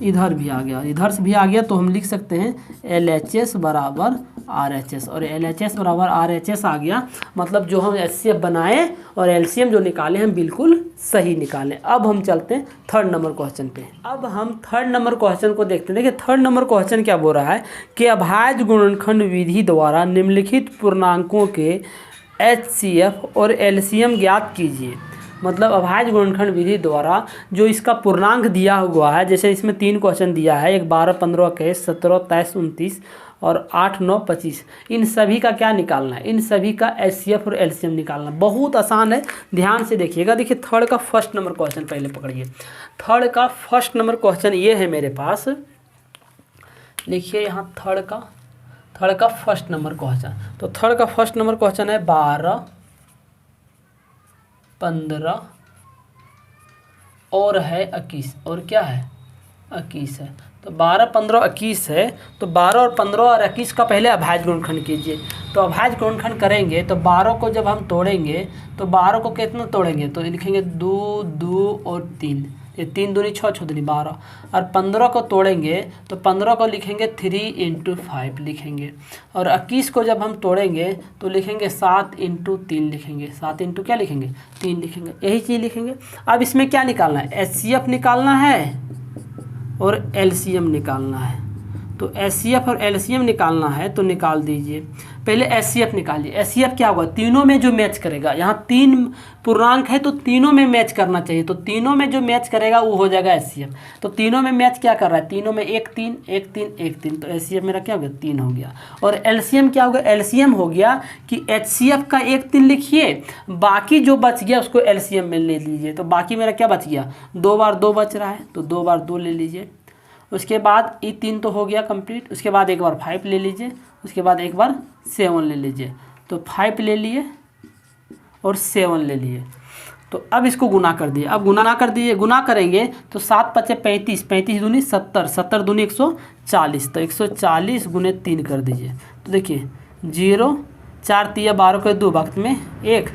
इधर भी आ गया, इधर से भी आ गया। तो हम लिख सकते हैं LHS बराबर RHS, और LHS बराबर RHS आ गया। मतलब जो हम HCF बनाए और LCM जो निकाले हम बिल्कुल सही निकाले। अब हम चलते हैं थर्ड नंबर क्वेश्चन पे। अब हम थर्ड नंबर क्वेश्चन को देखते हैं। देखिए थर्ड नंबर क्वेश्चन क्या बोल रहा है कि अभाज्य गुणनखंड विधि द्वारा निम्नलिखित पूर्णांकों के HCF और LCM ज्ञात कीजिए। मतलब अभाज्य गुणनखंड विधि द्वारा जो इसका पूर्णांक दिया हुआ है, जैसे इसमें 3 क्वेश्चन दिया है, एक 12, 15, 21, 17, 23, 29 और 8, 9, 25। इन सभी का क्या निकालना है? इन सभी का HCF और LCM निकालना बहुत आसान है। ध्यान से देखिएगा। देखिए थर्ड का फर्स्ट नंबर क्वेश्चन पहले पकड़िए। थर्ड का फर्स्ट नंबर क्वेश्चन ये है मेरे पास, लिखिए यहाँ थर्ड का फर्स्ट नंबर क्वेश्चन। तो थर्ड का फर्स्ट नंबर क्वेश्चन है 12, 15 और है 21, और क्या है 21 है। तो 12, 15, 21 है। तो 12 और 15 और 21 का पहले अभाज्य गुणनखंड कीजिए। तो अभाज्य गुणनखंड करेंगे तो 12 को जब हम तोड़ेंगे तो 12 को कितना तोड़ेंगे? तो लिखेंगे 2, 2 और 3, ये 3 दूनी 6, 6 दूनी 12। और 15 को तोड़ेंगे तो 15 को लिखेंगे 3 × 5 लिखेंगे। और 21 को जब हम तोड़ेंगे तो लिखेंगे 7 × 3 लिखेंगे। 7 इंटू क्या लिखेंगे? 3 लिखेंगे। यही चीज़ लिखेंगे। अब इसमें क्या निकालना है? HCF निकालना है और LCM निकालना है। तो HCF और LCM निकालना है तो निकाल दीजिए। पहले HCF निकालिए। HCF क्या होगा? तीनों में जो मैच करेगा। यहाँ 3 पूर्णांक है तो तीनों में मैच करना चाहिए। तो तीनों में जो मैच करेगा वो हो जाएगा HCF। तो तीनों में मैच क्या कर रहा है? तीनों में 1, 3, 1, 3, 1, 3। तो HCF मेरा क्या हो गया? 3 हो गया। और LCM क्या होगा? LCM हो गया कि HCF का 1, 3 लिखिए, बाकी जो बच गया उसको LCM में ले लीजिए। तो बाकी मेरा क्या बच गया? 2 बार 2 बच रहा है तो 2 बार 2 ले लीजिए। उसके बाद ये 3 तो हो गया कंप्लीट। उसके बाद एक बार 5 ले लीजिए। उसके बाद एक बार 7 ले लीजिए। तो 5 ले लिए और 7 ले लिए। तो अब इसको गुना कर दिए। अब गुना कर दिए, गुना करेंगे तो 7 × 5 = 35, 35 दूनी 70, 70 दूनी 140। तो 140 × 3 कर दीजिए। तो देखिए 0, 4 × 12 के 2 वक्त में 1,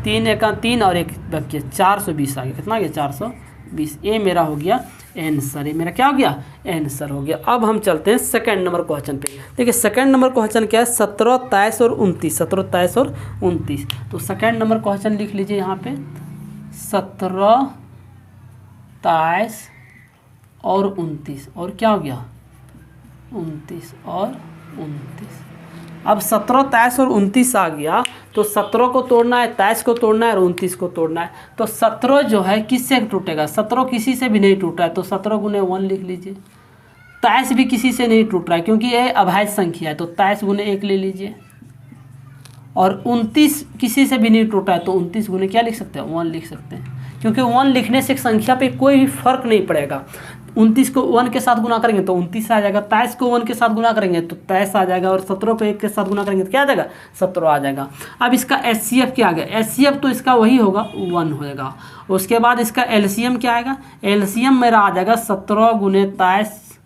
3 × 1 3 और 1 बच 420 आ गया। कितना आ गया? 420। ये मेरा हो गया आंसर। ये मेरा क्या हो गया? आंसर हो गया। अब हम चलते हैं सेकंड नंबर क्वेश्चन पे। देखिए सेकंड नंबर क्वेश्चन क्या है? 17, 23 और 29। 17, 23 और 29। तो सेकंड नंबर क्वेश्चन लिख लीजिए यहाँ पे 17, 23 और 29। और क्या हो गया? 29 और 29। अब 17, 23 और 29 आ गया तो 17 को तोड़ना है, 23 को तोड़ना है और 29 को तोड़ना है। तो 17 जो है किससे टूटेगा? 17 किसी से भी नहीं टूटा है। तो 17 × 1 लिख लीजिए। 23 भी किसी से नहीं टूट रहा है क्योंकि ये अभाज्य संख्या है। तो 23 × 1 ले लीजिए। और 29 किसी से भी नहीं टूटा है तो 29 × क्या लिख सकते हैं? 1 लिख सकते हैं। क्योंकि 1 लिखने से संख्या पे कोई भी फर्क नहीं पड़ेगा। 29 को 1 के साथ गुना करेंगे तो 29 आ जाएगा। 23 को 1 के साथ गुना करेंगे तो 23 आ जाएगा। और 17 को 1 के साथ गुना करेंगे तो क्या आ जाएगा? 17 आ जाएगा। अब इसका HCF क्या आ गया? HCF तो इसका वही होगा 1 होएगा। उसके बाद इसका LCM क्या आएगा? LCM मेरा आ जाएगा 17 × 23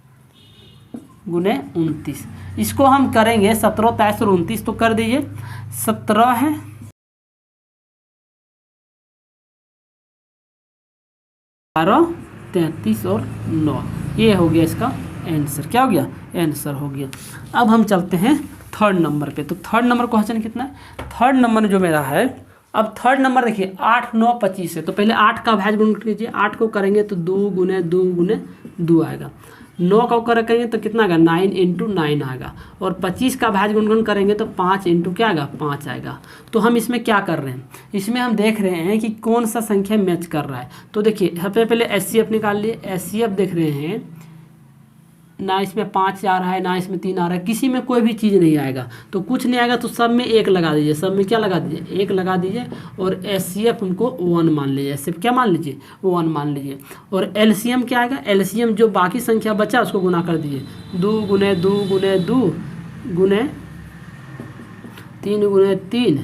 × 29। इसको हम करेंगे 17, 23 और 29। तो कर दीजिए। 17 है, 12, 33 और 9। ये हो गया इसका आंसर। क्या हो गया? आंसर हो गया। अब हम चलते हैं थर्ड नंबर पे। तो थर्ड नंबर क्वेश्चन कितना है? थर्ड नंबर जो मेरा है, अब थर्ड नंबर देखिए 8, 9, 25 है। तो पहले 8 का अभाज्य गुणन कीजिए। 8 को करेंगे तो 2 × 2 × 2 आएगा। 9 का करेंगे तो कितना आएगा? 9 × 9 आएगा। और 25 का अभाज्य गुणनखंड करेंगे तो 5 × क्या आएगा? 5 आएगा। तो हम इसमें क्या कर रहे हैं? इसमें हम देख रहे हैं कि कौन सा संख्या मैच कर रहा है। तो देखिए सबसे पहले HCF निकाल लिए। HCF देख रहे हैं ना इसमें 5 आ रहा है ना इसमें 3 आ रहा है, किसी में कोई भी चीज़ नहीं आएगा। तो कुछ नहीं आएगा तो सब में 1 लगा दीजिए। सब में क्या लगा दीजिए? 1 लगा दीजिए। और HCF उनको 1 मान लीजिए। HCF क्या मान लीजिए? 1 मान लीजिए। और LCM क्या आएगा? LCM जो बाकी संख्या बचा उसको गुना कर दीजिए। 2 × 2 × 2 × 3 × 3।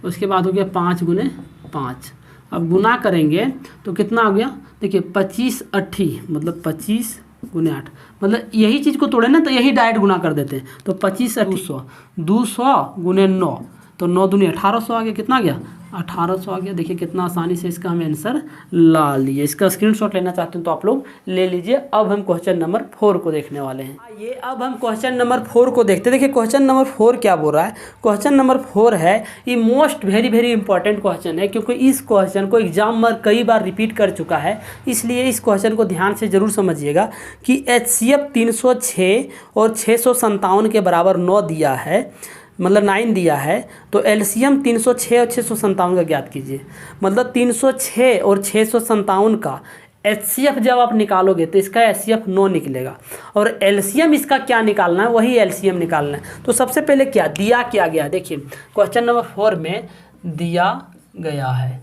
उसके बाद हो गया 5 × 5। अब गुना करेंगे तो कितना हो गया? देखिए 25 8 मतलब 25 × 8 मतलब यही चीज़ को तोड़े ना तो यही डायरेक्ट गुना कर देते हैं। तो 25 8 200 × 9 तो 9 दूनी 1800 आ गया। कितना आ गया? 1800 आ गया। देखिए कितना आसानी से इसका हम आंसर ला लिए। इसका स्क्रीनशॉट लेना चाहते हैं तो आप लोग ले लीजिए। अब हम क्वेश्चन नंबर 4 को देखने वाले हैं। ये अब हम क्वेश्चन नंबर 4 को देखते हैं। देखिए क्वेश्चन नंबर 4 क्या बोल रहा है। क्वेश्चन नंबर 4 है, ये मोस्ट वेरी इंपॉर्टेंट क्वेश्चन है, क्योंकि इस क्वेश्चन को एग्जाम में कई बार रिपीट कर चुका है, इसलिए इस क्वेश्चन को ध्यान से जरूर समझिएगा कि HCF 306 और 657 के बराबर 9 दिया है, मतलब 9 दिया है, तो LCM 306 और 657 का ज्ञात कीजिए। मतलब 306 और 657 का HCF जब आप निकालोगे तो इसका HCF 9 निकलेगा, और LCM इसका क्या निकालना है, वही LCM निकालना है। तो सबसे पहले क्या दिया गया, देखिए क्वेश्चन नंबर 4 में दिया गया है,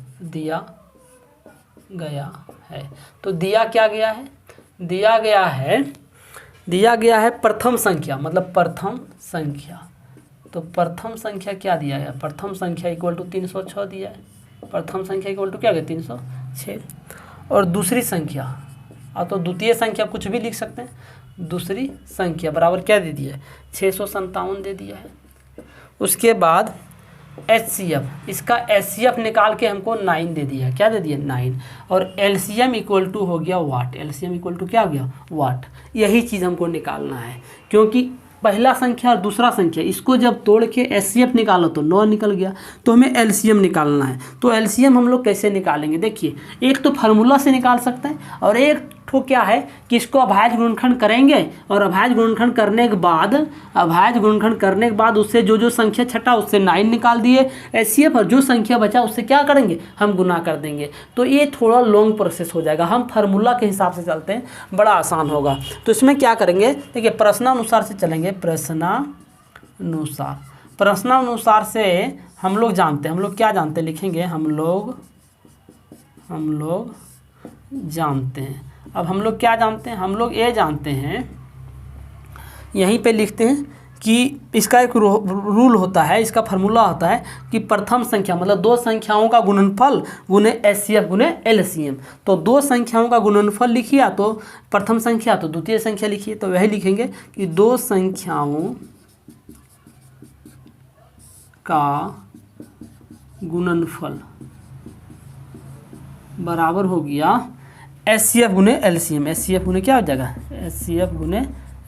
तो दिया गया है प्रथम संख्या, मतलब प्रथम संख्या। तो प्रथम संख्या क्या दिया है, प्रथम संख्या इक्वल टू 306 दिया है। प्रथम संख्या इक्वल टू क्या गया 306। और दूसरी संख्या, आप तो द्वितीय संख्या कुछ भी लिख सकते हैं, दूसरी संख्या बराबर क्या दे दिया है 657 दे दिया है। उसके बाद HCF, इसका HCF निकाल के हमको 9 दे दिया, क्या दे दिया 9। और LCM इक्वल टू हो गया वाट, LCM इक्वल टू क्या हो गया वाट। यही चीज़ हमको निकालना है, क्योंकि पहला संख्या और दूसरा संख्या इसको जब तोड़ के HCF निकालो तो 9 निकल गया, तो हमें LCM निकालना है। तो LCM हम लोग कैसे निकालेंगे, देखिए एक तो फार्मूला से निकाल सकते हैं, और एक ठो क्या है कि इसको अभाज्य गुणनखंड करेंगे, और अभाज्य गुणनखंड करने के बाद उससे जो संख्या छटा उससे 9 निकाल दिए HCF, और जो संख्या बचा उससे क्या करेंगे हम गुना कर देंगे। तो ये थोड़ा लॉन्ग प्रोसेस हो जाएगा, हम फार्मूला के हिसाब से चलते हैं, बड़ा आसान होगा। तो इसमें क्या करेंगे, देखिए प्रश्नानुसार से चलेंगे, प्रश्नानुसार से हम लोग जानते हैं, हम लोग क्या जानते हैं, लिखेंगे हम लोग जानते हैं। अब हम लोग क्या जानते हैं, हम लोग ये जानते हैं, यहीं पे लिखते हैं कि इसका एक रूल होता है, इसका फार्मूला होता है कि प्रथम संख्या मतलब दो संख्याओं का गुणनफल गुने HCF गुने LCM। तो दो संख्याओं का गुणनफल लिखिए तो प्रथम संख्या, तो द्वितीय संख्या लिखिए, तो वही लिखेंगे कि दो संख्याओं का गुणनफल बराबर हो गया HCF गुने LCM। HCF गुने क्या हो जाएगा HCF गुने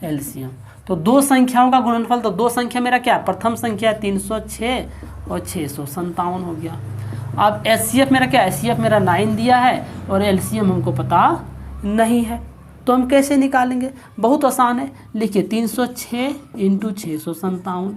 LCM। तो दो संख्याओं का गुणनफल, तो दो संख्या मेरा क्या है, प्रथम संख्या 306 और 657 हो गया। अब HCF मेरा क्या है, HCF मेरा 9 दिया है, और LCM हमको पता नहीं है, तो हम कैसे निकालेंगे, बहुत आसान है। लिखिए 306 × 657।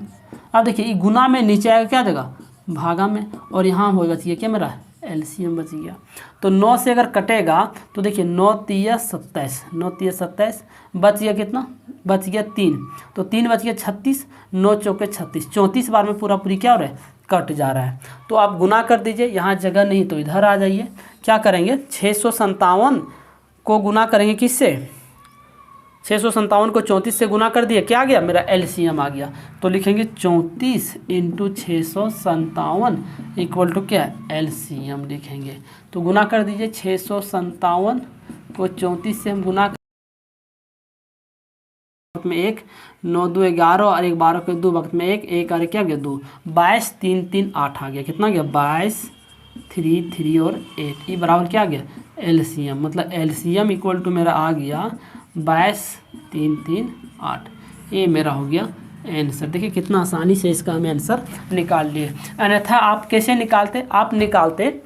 अब देखिए गुना में नीचे आएगा क्या देगा भागा में, और यहाँ होगा चाहिए क्या मेरा LCM बच गया। तो 9 से अगर कटेगा तो देखिए 9 × 27, 9 × 27 बच गया कितना, बच गया 3, तो 3 बच गया 36, 9 चौके 36, 34 बार में पूरी क्या हो रहा है कट जा रहा है। तो आप गुना कर दीजिए, यहाँ जगह नहीं तो इधर आ जाइए। क्या करेंगे 657 को गुना करेंगे किससे, 657 को 34 से गुना कर दिया, क्या आ गया मेरा LCM आ गया। तो लिखेंगे 34 × 657 इक्वल टू क्या LCM लिखेंगे। तो गुना कर दीजिए 657 को 34 से हम गुना में 1, 9 2 11 और 1 12 के 2 वक्त में 1 और क्या गया 2, 22 3 3 8 आ गया, कितना गया 22 3 3 और 8, ये बराबर क्या आ गया LCM। मतलब LCM इक्वल टू मेरा आ गया 22 3 3 8, ये मेरा हो गया आंसर। देखिए कितना आसानी से इसका हम आंसर निकाल लिए। अन्यथा आप कैसे निकालते, आप निकालते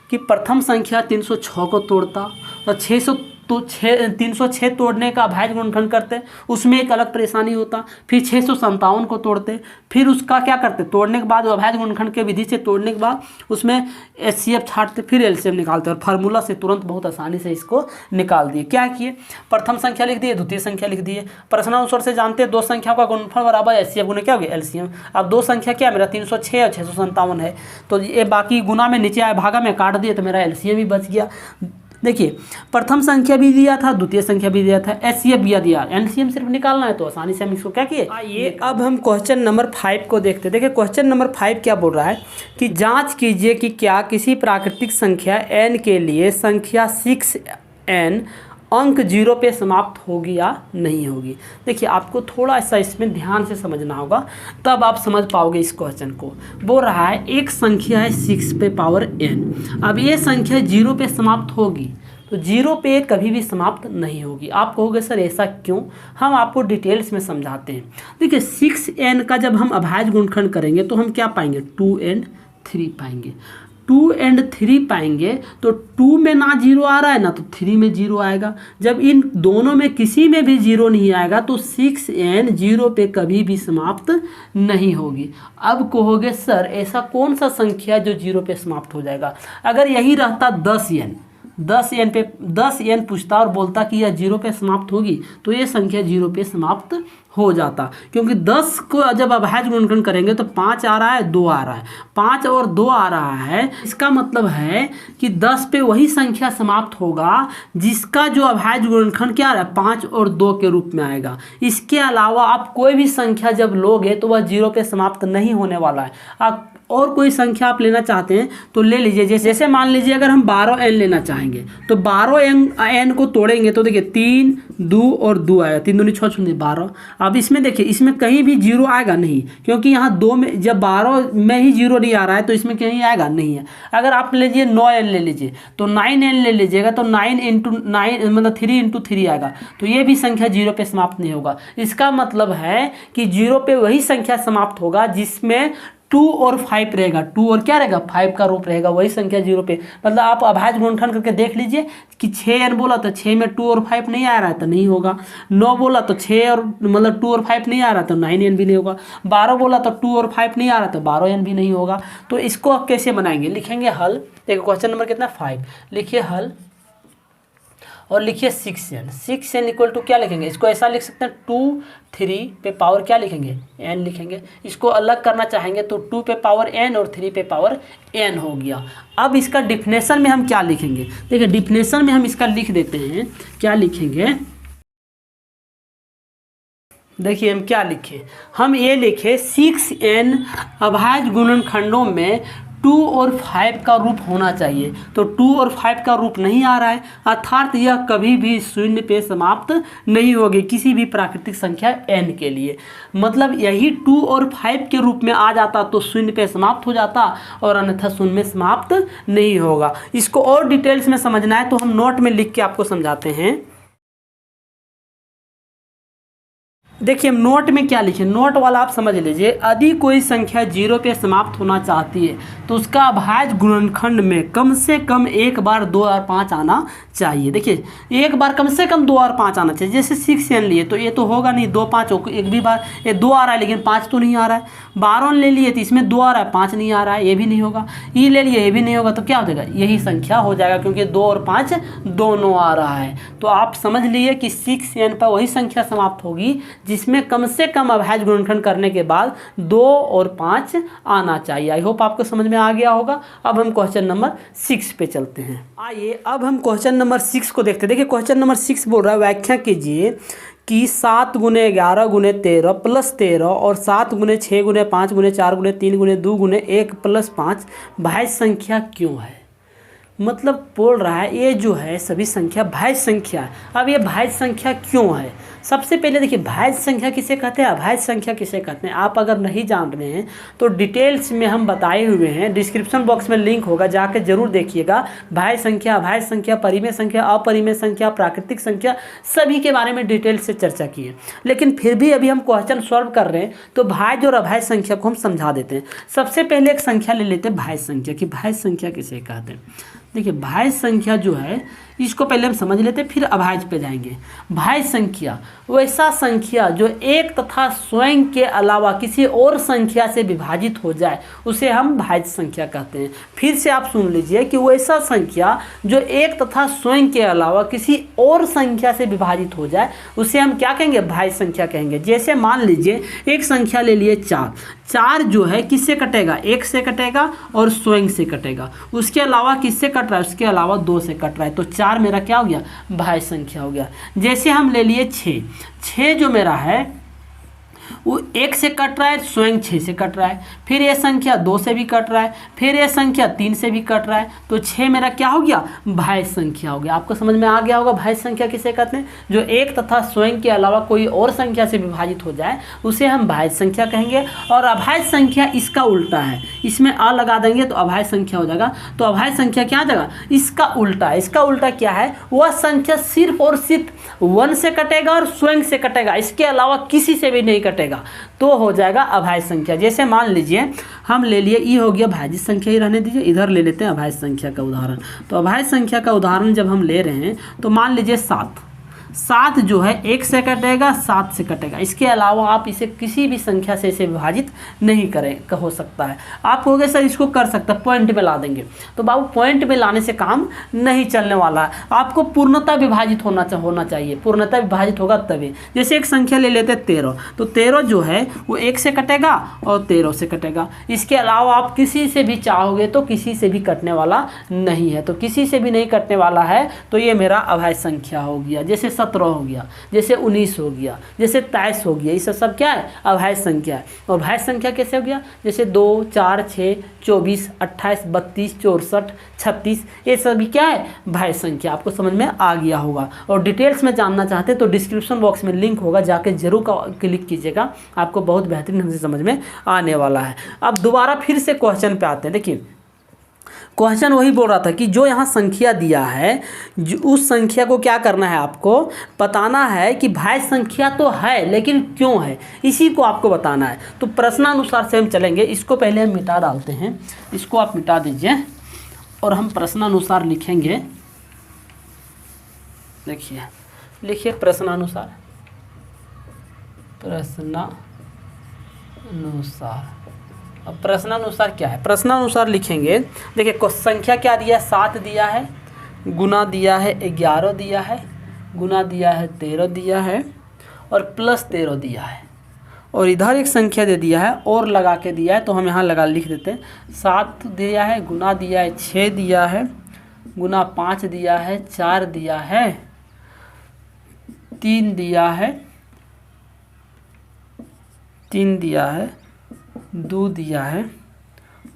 कि प्रथम संख्या 306 को तोड़ता और 306 तोड़ने का अभाज्य गुणनखंड करते, उसमें एक अलग परेशानी होता। फिर 657 को तोड़ते, फिर उसका क्या करते, तोड़ने के बाद अभाज्य गुणनखंड के विधि से तोड़ने के बाद उसमें HCF छाटते, फिर LCM निकालते, और फार्मूला से तुरंत बहुत आसानी से इसको निकाल दिए। क्या किए, प्रथम संख्या लिख दिए, द्वितीय संख्या लिख दिए। प्रश्नानुसार से जानते हैं दो संख्याओं का गुणनफल बराबर HCF गुने क्या हो गया LCM। अब दो संख्या क्या मेरा 306 और 657 है, तो ये बाकी गुना में नीचे आए भागा में काट दिए, तो मेरा LCM भी बच गया। देखिए प्रथम संख्या भी दिया था, द्वितीय संख्या भी दिया था, HCF भी दिया, LCM सिर्फ निकालना है, तो आसानी से हम इसको क्या किए। आइए अब हम क्वेश्चन नंबर 5 को देखते हैं। देखिए क्वेश्चन नंबर 5 क्या बोल रहा है कि जांच कीजिए कि क्या किसी प्राकृतिक संख्या n के लिए संख्या 6n अंक 0 पे समाप्त होगी या नहीं होगी। देखिए आपको थोड़ा सा इसमें ध्यान से समझना होगा, तब आप समझ पाओगे इस क्वेश्चन को। बोल रहा है एक संख्या है 6 पे पावर n, अब ये संख्या 0 पे समाप्त होगी, तो 0 पे कभी भी समाप्त नहीं होगी। आप कहोगे सर ऐसा क्यों, हम आपको डिटेल्स में समझाते हैं। देखिए 6n का जब हम अभाज्य गुणनखंड करेंगे तो हम क्या पाएंगे, 2 and 3 पाएंगे। 2 and 3 पाएंगे तो 2 में ना 0 आ रहा है ना तो 3 में 0 आएगा। जब इन दोनों में किसी में भी 0 नहीं आएगा तो 6n 0 पे कभी भी समाप्त नहीं होगी। अब कहोगे सर ऐसा कौन सा संख्या जो 0 पे समाप्त हो जाएगा। अगर यही रहता 10n पूछता और बोलता कि यह 0 पे समाप्त होगी तो ये संख्या 0 पे समाप्त हो जाता, क्योंकि 10 को जब अभाज्य गुणनखंड करेंगे तो 5 आ रहा है, 2 आ रहा है, 5 और 2 आ रहा है। इसका मतलब है कि 10 पे वही संख्या समाप्त होगा जिसका जो अभाज्य गुणनखंड क्या आ रहा है, 5 और 2 के रूप में आएगा। इसके अलावा आप कोई भी संख्या जब लोगे तो वह 0 पे समाप्त नहीं होने वाला है। आप और कोई संख्या आप लेना चाहते हैं तो ले लीजिए। जैसे मान लीजिए अगर हम 12n लेना चाहेंगे तो 12n को तोड़ेंगे तो देखिए 3 2 और 2 आएगा, 3 दूनी 6 6 12। अब इसमें देखिए इसमें कहीं भी 0 आएगा नहीं, क्योंकि यहाँ 2 में जब 12 में ही 0 नहीं आ रहा है तो इसमें कहीं आएगा नहीं है। अगर आप लीजिए 9n ले लीजिए तो 9n ले लीजिएगा तो 9 × 9 मतलब 3 × 3 आएगा, तो ये भी संख्या 0 पे समाप्त नहीं होगा। इसका मतलब है कि 0 पे वही संख्या समाप्त होगा जिसमें 2 और 5 रहेगा, 2 और क्या रहेगा, 5 का रूप रहेगा, वही संख्या 0 पे। मतलब आप अभाज्य गुणनखंड करके देख लीजिए कि 6n बोला तो 6 में 2 और 5 नहीं आ रहा है तो नहीं होगा। 9 बोला तो 6 और मतलब 2 और 5 नहीं आ रहा तो 9n भी नहीं होगा। 12 बोला तो 2 और 5 नहीं आ रहा तो 12n भी नहीं होगा। तो इसको आप कैसे बनाएंगे, लिखेंगे हल। देखो क्वेश्चन नंबर कितना 5, लिखिए हल और लिखिए 6n। 6n इक्वल टू क्या लिखेंगे, इसको ऐसा लिख सकते हैं 2 3 पे पावर क्या लिखेंगे, n लिखेंगे। इसको अलग करना चाहेंगे तो 2 पे पावर n और 3 पे पावर n हो गया। अब इसका डिफिनेशन में हम क्या लिखेंगे, देखिए डिफिनेशन में हम इसका लिख देते हैं, क्या लिखेंगे, देखिए हम क्या लिखे, हम ये लिखे 6n अभाज्य गुणनखंडों में 2 और 5 का रूप होना चाहिए। तो 2 और 5 का रूप नहीं आ रहा है, अर्थात यह कभी भी शून्य पे समाप्त नहीं होगी किसी भी प्राकृतिक संख्या n के लिए। मतलब यही 2 और 5 के रूप में आ जाता तो शून्य पे समाप्त हो जाता और अन्यथा शून्य में समाप्त नहीं होगा। इसको और डिटेल्स में समझना है तो हम नोट में लिख के आपको समझाते हैं। देखिए हम नोट में क्या लिखे, नोट वाला आप समझ लीजिए। यदि कोई संख्या 0 पे समाप्त होना चाहती है तो उसका अभाज्य गुणनखंड में कम से कम एक बार 2 और 5 आना चाहिए। देखिए एक बार कम से कम 2 और 5 आना चाहिए। जैसे 6n लिए तो ये तो होगा नहीं, 2 5 एक भी बार ये 2 आ रहा है लेकिन 5 तो नहीं आ रहा है। 12 ले लिए तो इसमें 2 आ रहा है, 5 नहीं आ रहा है, ये भी नहीं होगा। ई ले लिए ये भी नहीं होगा, तो क्या हो जाएगा, यही संख्या हो जाएगा क्योंकि 2 और 5 दोनों आ रहा है। तो आप समझ लिए कि 6n पर वही संख्या समाप्त होगी जिसमें कम से कम अभाज्य गुणनखंड करने के बाद 2 और 5 आना चाहिए। आई होप आपको समझ में आ गया होगा। अब हम क्वेश्चन नंबर 6 पे चलते हैं। आइए अब हम क्वेश्चन नंबर 6 को देखते हैं। देखिए क्वेश्चन नंबर 6 बोल रहा है व्याख्या कीजिए कि 7 × 11 × 13 + 13 और 7 × 6 × 5 × 4 × 3 × 2 × 1 + 5 भाज्य संख्या क्यों है। मतलब बोल रहा है ये जो है सभी संख्या भाज्य संख्या है। अब ये भाज्य संख्या क्यों है, सबसे पहले देखिए भाज्य संख्या किसे कहते हैं, अभाज्य संख्या किसे कहते हैं। आप अगर नहीं जान रहे हैं तो डिटेल्स में हम बताए हुए हैं, डिस्क्रिप्शन बॉक्स में लिंक होगा, जाके जरूर देखिएगा। भाज्य संख्या, अभाज्य संख्या, परिमेय संख्या, अपरिमेय संख्या, प्राकृतिक संख्या, सभी के बारे में डिटेल्स से चर्चा की है। लेकिन फिर भी अभी हम क्वेश्चन सॉल्व कर रहे हैं तो भाज्य और अभाज्य संख्या को हम समझा देते हैं। सबसे पहले एक संख्या ले लेते हैं भाज्य संख्या की भाज्य संख्या किसे कहते हैं। देखिए भाज्य संख्या जो है इसको पहले हम समझ लेते हैं, फिर अभाज्य पे जाएंगे। भाज्य संख्या वैसा संख्या जो एक तथा स्वयं के अलावा किसी और संख्या से विभाजित हो जाए उसे हम भाज्य संख्या कहते हैं। फिर से आप सुन लीजिए कि वैसा संख्या जो एक तथा स्वयं के अलावा किसी और संख्या से विभाजित हो जाए उसे हम क्या कहेंगे, भाज्य संख्या कहेंगे। जैसे मान लीजिए एक संख्या ले लिए 4, 4 जो है किससे कटेगा, 1 से कटेगा और स्वयं से कटेगा। उसके अलावा किससे कट रहा है, उसके अलावा 2 से कट रहा है। तो 4 मेरा क्या हो गया, भाज्य संख्या हो गया। जैसे हम ले लिए 6, 6 जो मेरा है वो 1 से कट रहा है, स्वयं 6 से कट रहा है, फिर ये संख्या 2 से भी कट रहा है, फिर ये संख्या 3 से भी कट रहा है, तो 6 मेरा क्या हो गया, भाज्य संख्या हो गया। आपको समझ में आ गया होगा भाज्य संख्या किसे कहते हैं। जो एक तथा स्वयं के अलावा कोई और संख्या से विभाजित हो जाए उसे हम भाज्य संख्या कहेंगे। और अभाज्य संख्या इसका उल्टा है, इसमें अ लगा देंगे तो अभाज्य संख्या हो जाएगा। तो अभाज्य संख्या क्या आ जाएगा, इसका उल्टा। इसका उल्टा क्या है, वह संख्या सिर्फ और सिर्फ 1 से कटेगा और स्वयं से कटेगा, इसके अलावा किसी से भी नहीं कटेगा, तो हो जाएगा अभाज्य संख्या। जैसे मान लीजिए हम ले लिए ई हो गया भाज्य संख्या, ही रहने दीजिए, इधर ले लेते हैं अभाज्य संख्या का उदाहरण। तो अभाज्य संख्या का उदाहरण जब हम ले रहे हैं तो मान लीजिए 7 जो है 1 से कटेगा, 7 से कटेगा, इसके अलावा आप इसे किसी भी संख्या से इसे विभाजित नहीं करें हो सकता है। आप कहोगे सर इसको कर सकता है, पॉइंट में ला देंगे, तो बाबू पॉइंट में लाने से काम नहीं चलने वाला है। आपको पूर्णतः विभाजित होना चाहिए, पूर्णतः विभाजित होगा तभी। जैसे एक संख्या ले लेते हैं 13, तो 13 जो है वो 1 से कटेगा और 13 से कटेगा, इसके अलावा आप किसी से भी चाहोगे तो किसी से भी कटने वाला नहीं है। तो किसी से भी नहीं कटने वाला है तो ये मेरा अभाज्य संख्या हो गया। जैसे 17 हो गया, जैसे 19 हो गया, जैसे 23 हो गया, ये सब क्या है, अभाज्य संख्या है। और भाज्य संख्या कैसे हो गया, जैसे 2, 4, 6, 24, 28, 32, 64, 36, ये सभी क्या है, भाज्य संख्या। आपको समझ में आ गया होगा। और डिटेल्स में जानना चाहते हैं तो डिस्क्रिप्शन बॉक्स में लिंक होगा, जाके जरूर क्लिक कीजिएगा, आपको बहुत बेहतरीन ढंग से समझ में आने वाला है। अब दोबारा फिर से क्वेश्चन पे आते हैं। देखिए क्वेश्चन वही बोल रहा था कि जो यहाँ संख्या दिया है, उस संख्या को क्या करना है, आपको बताना है कि भाज्य संख्या तो है लेकिन क्यों है, इसी को आपको बताना है। तो प्रश्नानुसार से हम चलेंगे। इसको पहले हम मिटा डालते हैं, इसको आप मिटा दीजिए और हम प्रश्नानुसार लिखेंगे। देखिए लिखिए प्रश्नानुसार, अब प्रश्नानुसार क्या है, प्रश्नानुसार लिखेंगे। देखिए संख्या क्या दिया है, 7 दिया है, गुना दिया है 11 दिया है, गुना दिया है 13 दिया है और प्लस 13 दिया है। और इधर एक संख्या दे दिया है और लगा के दिया है, तो हम यहाँ लगा लिख देते हैं। 7 दिया है, गुना दिया है 6 दिया है, गुना 5 दिया है, 4 दिया है, 3 दिया है, 3 दिया है, 2 दिया है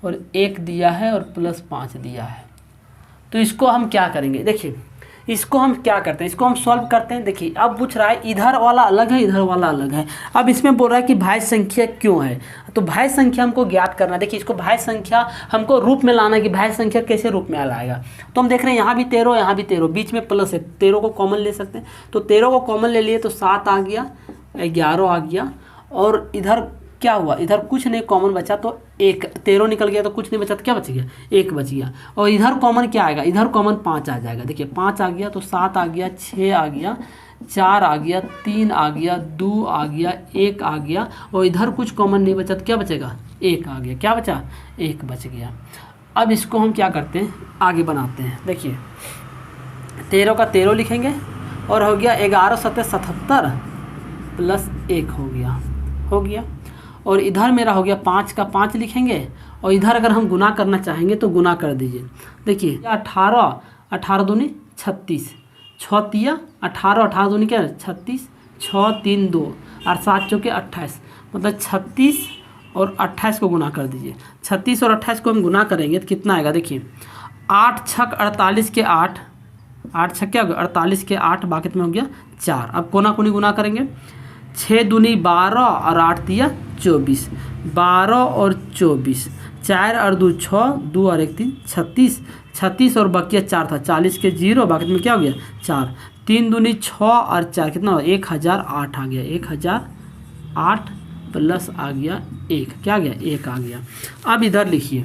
और 1 दिया है और प्लस 5 दिया है। तो इसको हम क्या करेंगे, देखिए इसको हम क्या करते हैं, इसको हम सॉल्व करते हैं। देखिए अब पूछ रहा है इधर वाला अलग है, इधर वाला अलग है। अब इसमें बोल रहा है कि भाज्य संख्या क्यों है, तो भाज्य संख्या हमको ज्ञात करना है। देखिए इसको भाज्य संख्या हमको रूप में लाना है कि भाज्य संख्या कैसे रूप में लाएगा। तो हम देख रहे हैं यहाँ भी 13, यहाँ भी 13, बीच में प्लस है, 13 को कॉमन ले सकते हैं। तो 13 को कॉमन ले लिए तो 7 आ गया, 11 आ गया और इधर क्या हुआ, इधर कुछ नहीं कॉमन बचा तो 1, 13 निकल गया तो कुछ नहीं बचा तो क्या बच गया, 1 बच गया। और इधर कॉमन क्या आएगा, इधर कॉमन 5 आ जाएगा। देखिए 5 आ गया तो 7 आ गया, 6 आ गया, 4 आ गया, 3 आ गया, 2 आ गया, 1 आ गया और इधर कुछ कॉमन नहीं बचा तो क्या बचेगा, 1 आ गया। क्या बचा, 1 बच गया। अब इसको हम क्या करते हैं, आगे बनाते हैं। देखिए 13 का 13 लिखेंगे और हो गया 11 7 77 प्लस 1 हो गया। और इधर मेरा हो गया 5 का 5 लिखेंगे और इधर अगर हम गुना करना चाहेंगे तो गुना कर दीजिए। देखिए 18, 18 दूनी 36, 6 तिया 18, 18 दूनी क्या 36, 6 3 2 और 7 चौके 28, मतलब 36 और 28 को गुना कर दीजिए। 36 और 28 को हम गुना करेंगे तो कितना आएगा, देखिए 8 छक 48 के 8, 8 छक क्या हो गया 48 के 8, बाकी में हो गया 4। अब कोना कोनी गुना करेंगे, 6 दूनी 12 और 8 तिया 24, 12 और 24, 4 और 2 6, 2 और 1 3, 36, 36 और बकिया 4 था, 40 के 0, बाकी में क्या हो गया 4, 3 दूनी 6 और 4 कितना हो, 1008 आ गया, 1008 प्लस आ गया 1, क्या आ गया 1 आ गया। अब इधर लिखिए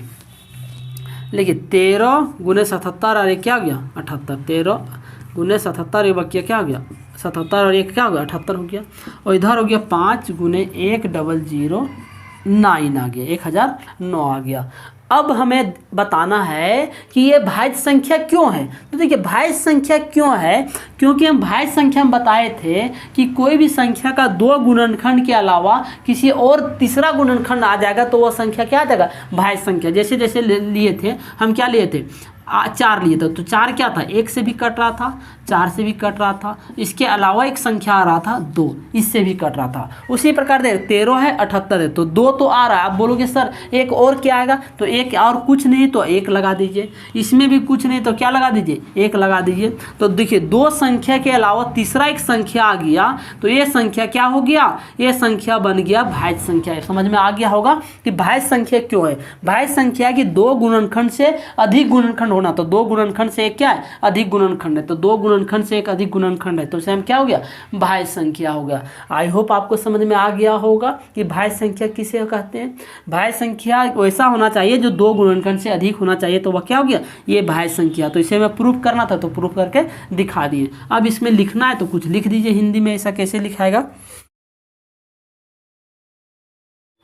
13 गुने 77 और 1 क्या आ गया 78, 13 गुने 77 ये बकिया क्या हो गया 77 और 1 क्या हो गया 78 हो गया। और इधर हो गया 5 गुने 100 9 आ गया, 1009 आ गया। अब हमें बताना है कि ये भाज्य संख्या क्यों है। तो देखिए भाज्य संख्या क्यों है, क्योंकि हम भाज्य संख्या में बताए थे कि कोई भी संख्या का 2 गुणनखंड के अलावा किसी और तीसरा गुणनखंड आ जाएगा तो वह संख्या क्या आ जाएगा, भाज्य संख्या। जैसे जैसे लिए थे हम क्या लिए थे, 4 लिए थे, तो 4 क्या था, 1 से भी कट रहा था, 4 से भी कट रहा था, इसके अलावा एक संख्या आ रहा था 2, इससे भी कट रहा था। उसी प्रकार से 13 है, 78 है, तो 2 तो आ रहा है। आप बोलोगे सर एक और क्या आएगा, तो एक और कुछ नहीं तो 1 लगा दीजिए, इसमें भी कुछ नहीं तो क्या लगा दीजिए, 1 लगा दीजिए। तो देखिए 2 संख्या के अलावा तीसरा एक संख्या आ गया, तो ये संख्या क्या हो गया, ये संख्या बन गया भाज्य संख्या। समझ में आ गया होगा कि भाज्य संख्या क्यों है। भाज्य संख्या की 2 गुणनखंड से अधिक गुणनखंड होना, तो 2 गुणनखंड से एक क्या है, अधिक गुणनखंड है, तो 2 गुणनखंड से एक अधिक गुणनखंड है, तो उसे हम क्या हो गया, भाज्य संख्या हो गया। आई होप आपको समझ में आ गया होगा कि भाज्य संख्या किसे कहते हैं। भाज्य संख्या वैसा होना चाहिए जो 2 गुणनखंड से अधिक होना चाहिए, तो वह क्या हो गया, ये भाज्य संख्या। तो इसे मैं प्रूफ करना था तो प्रूफ करके दिखा दिए। अब इसमें लिखना है तो कुछ लिख दीजिए हिंदी में, ऐसा कैसे लिखाएगा।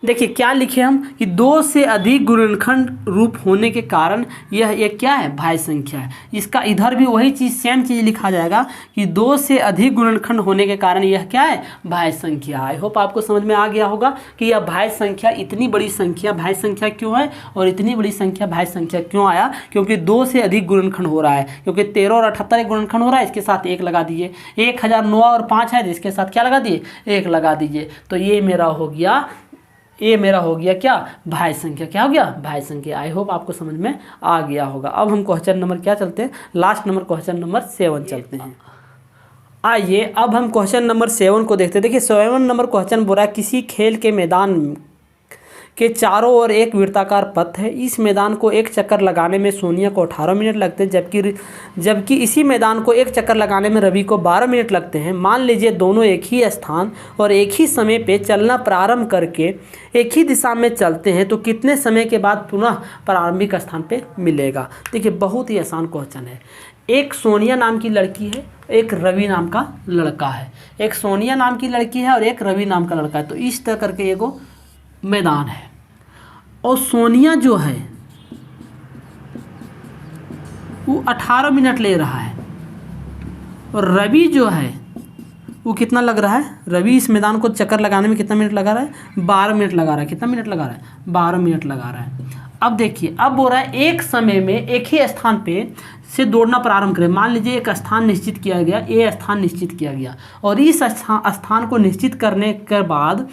देखिए क्या लिखे हम कि 2 से अधिक गुणनखंड रूप होने के कारण यह एक क्या है, भाज्य संख्या है। इसका इधर भी वही चीज़ सेम चीज़ लिखा जाएगा कि 2 से अधिक गुणनखंड होने के कारण यह क्या है, भाज्य संख्या। आई होप आपको समझ में आ गया होगा कि यह भाज्य संख्या, इतनी बड़ी संख्या भाज्य संख्या क्यों है और इतनी बड़ी संख्या भाज्य संख्या क्यों आया, क्योंकि 2 से अधिक गुणनखंड हो रहा है। क्योंकि 13 और 78 एक गुणनखंड हो रहा है, इसके साथ 1 लगा दीजिए। 1009 और 5 है, तो इसके साथ क्या लगा दिए, 1 लगा दीजिए। तो ये मेरा हो गया, ये मेरा हो गया क्या, भाज्य संख्या। क्या हो गया, भाज्य संख्या। आई होप आपको समझ में आ गया होगा। अब हम क्वेश्चन नंबर क्या चलते हैं, लास्ट नंबर क्वेश्चन नंबर 7 चलते हैं। आइए अब हम क्वेश्चन नंबर 7 को देखते हैं। देखिए 7 नंबर क्वेश्चन बोला, किसी खेल के मैदान के चारों ओर एक वृत्ताकार पथ है। इस मैदान को एक चक्कर लगाने में सोनिया को 18 मिनट लगते हैं, जबकि इसी मैदान को एक चक्कर लगाने में रवि को 12 मिनट लगते हैं। मान लीजिए दोनों एक ही स्थान और एक ही समय पे चलना प्रारंभ करके एक ही दिशा में चलते हैं, तो कितने समय के बाद पुनः प्रारंभिक स्थान पे मिलेगा। देखिए बहुत ही आसान क्वेश्चन है। एक सोनिया नाम की लड़की है, एक रवि नाम का लड़का है। एक सोनिया नाम की लड़की है और एक रवि नाम का लड़का है। तो इस तरह करके एगो मैदान है और सोनिया जो है वो 18 मिनट ले रहा है और रवि जो है वो कितना लग रहा है, रवि इस मैदान को चक्कर लगाने में कितना मिनट लगा रहा है, 12 मिनट लगा रहा है। कितना मिनट लगा रहा है, 12 मिनट लगा रहा है। अब देखिए अब बोल रहा है एक समय में एक ही स्थान पे से दौड़ना प्रारंभ करें। मान लीजिए एक स्थान निश्चित किया गया, ये स्थान निश्चित किया गया और इस स्थान को निश्चित करने के बाद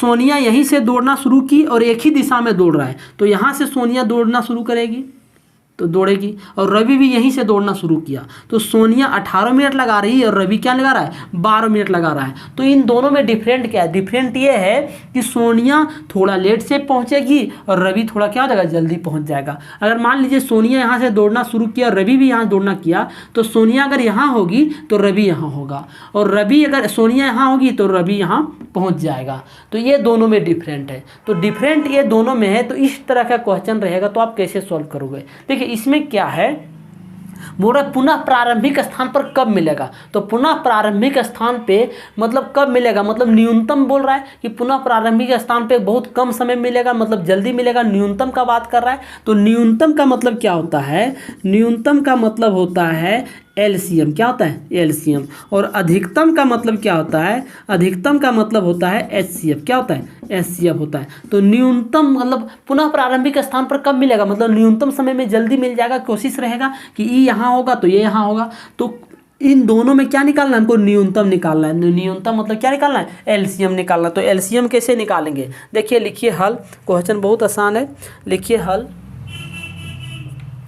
सोनिया यहीं से दौड़ना शुरू की और एक ही दिशा में दौड़ रहा है, तो यहाँ से सोनिया दौड़ना शुरू करेगी तो दौड़ेगी और रवि भी यहीं से दौड़ना शुरू किया, तो सोनिया 18 मिनट लगा रही है और रवि क्या लगा रहा है, 12 मिनट लगा रहा है। तो इन दोनों में डिफरेंट क्या है, डिफरेंट ये है कि सोनिया थोड़ा लेट से पहुंचेगी और रवि थोड़ा क्या हो जाएगा, जल्दी पहुंच जाएगा। अगर मान लीजिए सोनिया यहाँ से दौड़ना शुरू किया और रवि भी यहाँ दौड़ना किया, तो सोनिया अगर यहाँ होगी तो रवि यहाँ होगा और रवि अगर सोनिया यहाँ होगी तो रवि यहाँ पहुँच जाएगा। तो ये दोनों में डिफरेंट है, तो डिफरेंट ये दोनों में है। तो इस तरह का क्वेश्चन रहेगा तो आप कैसे सॉल्व करोगे। देखिए इसमें क्या है, बोल रहा पुनः प्रारंभिक स्थान पर कब मिलेगा, तो पुनः प्रारंभिक स्थान पे मतलब कब मिलेगा, मतलब न्यूनतम बोल रहा है कि पुनः प्रारंभिक स्थान पे बहुत कम समय मिलेगा, मतलब जल्दी मिलेगा, न्यूनतम का बात कर रहा है। तो न्यूनतम का मतलब क्या होता है, न्यूनतम का मतलब होता है एलसीएम। क्या होता है, एलसीएम। और अधिकतम का मतलब क्या होता है, अधिकतम का मतलब होता है एचसीएफ। क्या होता है, एचसीएफ होता है। तो न्यूनतम मतलब पुनः प्रारंभिक स्थान पर कब मिलेगा, मतलब न्यूनतम समय में जल्दी मिल जाएगा। कोशिश रहेगा कि ई यहाँ होगा तो ये यहाँ होगा, तो इन दोनों में क्या निकालना है, हमको न्यूनतम निकालना है। न्यूनतम मतलब क्या निकालना है, एलसीएम निकालना। तो एलसीएम कैसे निकालेंगे, देखिए लिखिए हल। क्वेश्चन बहुत आसान है, लिखिए हल।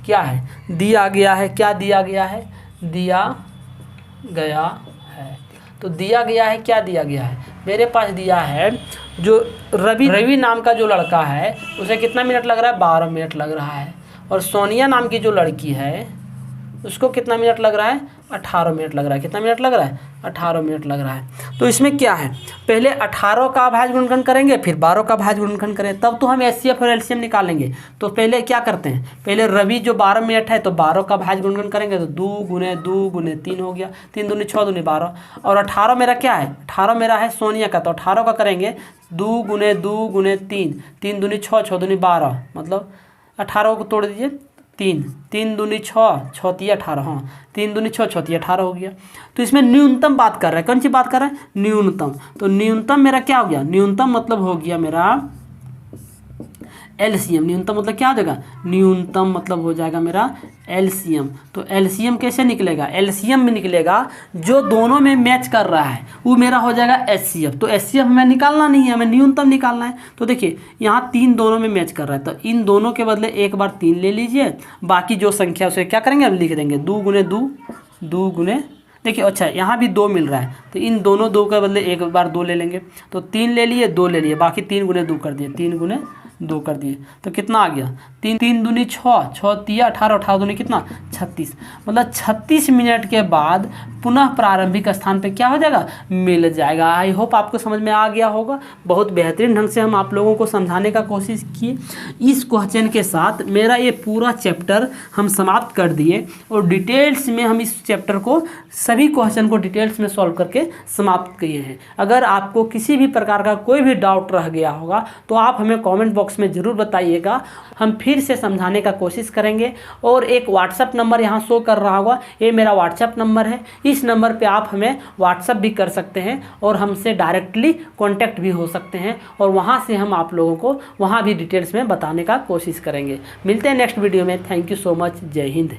क्या है, दिया गया है, क्या दिया गया है, दिया गया है। तो दिया गया है, क्या दिया गया है, मेरे पास दिया है जो रवि नाम का जो लड़का है उसे कितना मिनट लग रहा है, 12 मिनट लग रहा है। और सोनिया नाम की जो लड़की है उसको कितना मिनट लग रहा है, 18 मिनट लग रहा है। कितना मिनट लग रहा है, 18 मिनट लग रहा है। तो इसमें क्या है, पहले 18 का भाज्य गुणनखंड करेंगे, फिर 12 का भाज्य गुणनखंड करें, तब तो हम एचसीएफ और एलसीएम निकालेंगे। तो पहले क्या करते हैं, पहले रवि जो 12 मिनट है तो 12 का भाज्य गुणनखंड करेंगे, तो 2 गुने 2 गुने 3 हो गया, 3 दूनी 6 दूनी 12। और 18 मेरा क्या है, 18 मेरा है सोनिया का, तो 18 का करेंगे 2 गुने 2 गुने 3, 3 दूनी 6, 6 दूनी 12, मतलब 18 को तोड़ दीजिए 3, 3 दूनी 6, 6 तिया 18, हाँ 3 दूनी 6, 6 तिया 18 हो गया। तो इसमें न्यूनतम बात कर रहा है, कौन सी बात कर रहा है, न्यूनतम। तो न्यूनतम मेरा क्या हो गया, न्यूनतम मतलब हो गया मेरा एलसीएम, न्यूनतम मतलब क्या हो जाएगा, न्यूनतम मतलब हो जाएगा मेरा एलसीएम। तो एलसीएम कैसे निकलेगा, एलसीएम में निकलेगा जो दोनों में मैच कर रहा है वो मेरा हो जाएगा एचसीएफ। तो एचसीएफ हमें निकालना नहीं है, हमें न्यूनतम निकालना है। तो देखिए यहाँ 3 दोनों में मैच कर रहा है, तो इन दोनों के बदले एक बार 3 ले लीजिए, बाकी जो संख्या उसे क्या करेंगे, हम लिख देंगे 2 गुने 2, 2 गुने, देखिए अच्छा यहाँ भी 2 मिल रहा है, तो इन दोनों 2 के बदले एक बार 2 ले लेंगे। तो 3 ले लिए, 2 ले लिए, बाकी 3 गुने 2 कर दिए, 3 गुने 2 कर दिए, तो कितना आ गया, 3 3 दूनी 6, 6 तिया 18, 18 दूनी कितना 36, मतलब 36 मिनट के बाद पुनः प्रारंभिक स्थान पे क्या हो जाएगा, मिल जाएगा। आई होप आपको समझ में आ गया होगा। बहुत बेहतरीन ढंग से हम आप लोगों को समझाने का कोशिश किए। इस क्वेश्चन के साथ मेरा ये पूरा चैप्टर हम समाप्त कर दिए और डिटेल्स में हम इस चैप्टर को सभी क्वेश्चन को डिटेल्स में सॉल्व करके समाप्त किए हैं। अगर आपको किसी भी प्रकार का कोई भी डाउट रह गया होगा तो आप हमें कमेंट बॉक्स में ज़रूर बताइएगा, हम फिर से समझाने का कोशिश करेंगे। और एक व्हाट्सएप नंबर यहाँ शो कर रहा होगा, ये मेरा व्हाट्सएप नंबर है, इस नंबर पे आप हमें व्हाट्सएप भी कर सकते हैं और हमसे डायरेक्टली कांटेक्ट भी हो सकते हैं, और वहाँ से हम आप लोगों को वहाँ भी डिटेल्स में बताने का कोशिश करेंगे। मिलते हैं नेक्स्ट वीडियो में। Thank you so much. जय हिंद।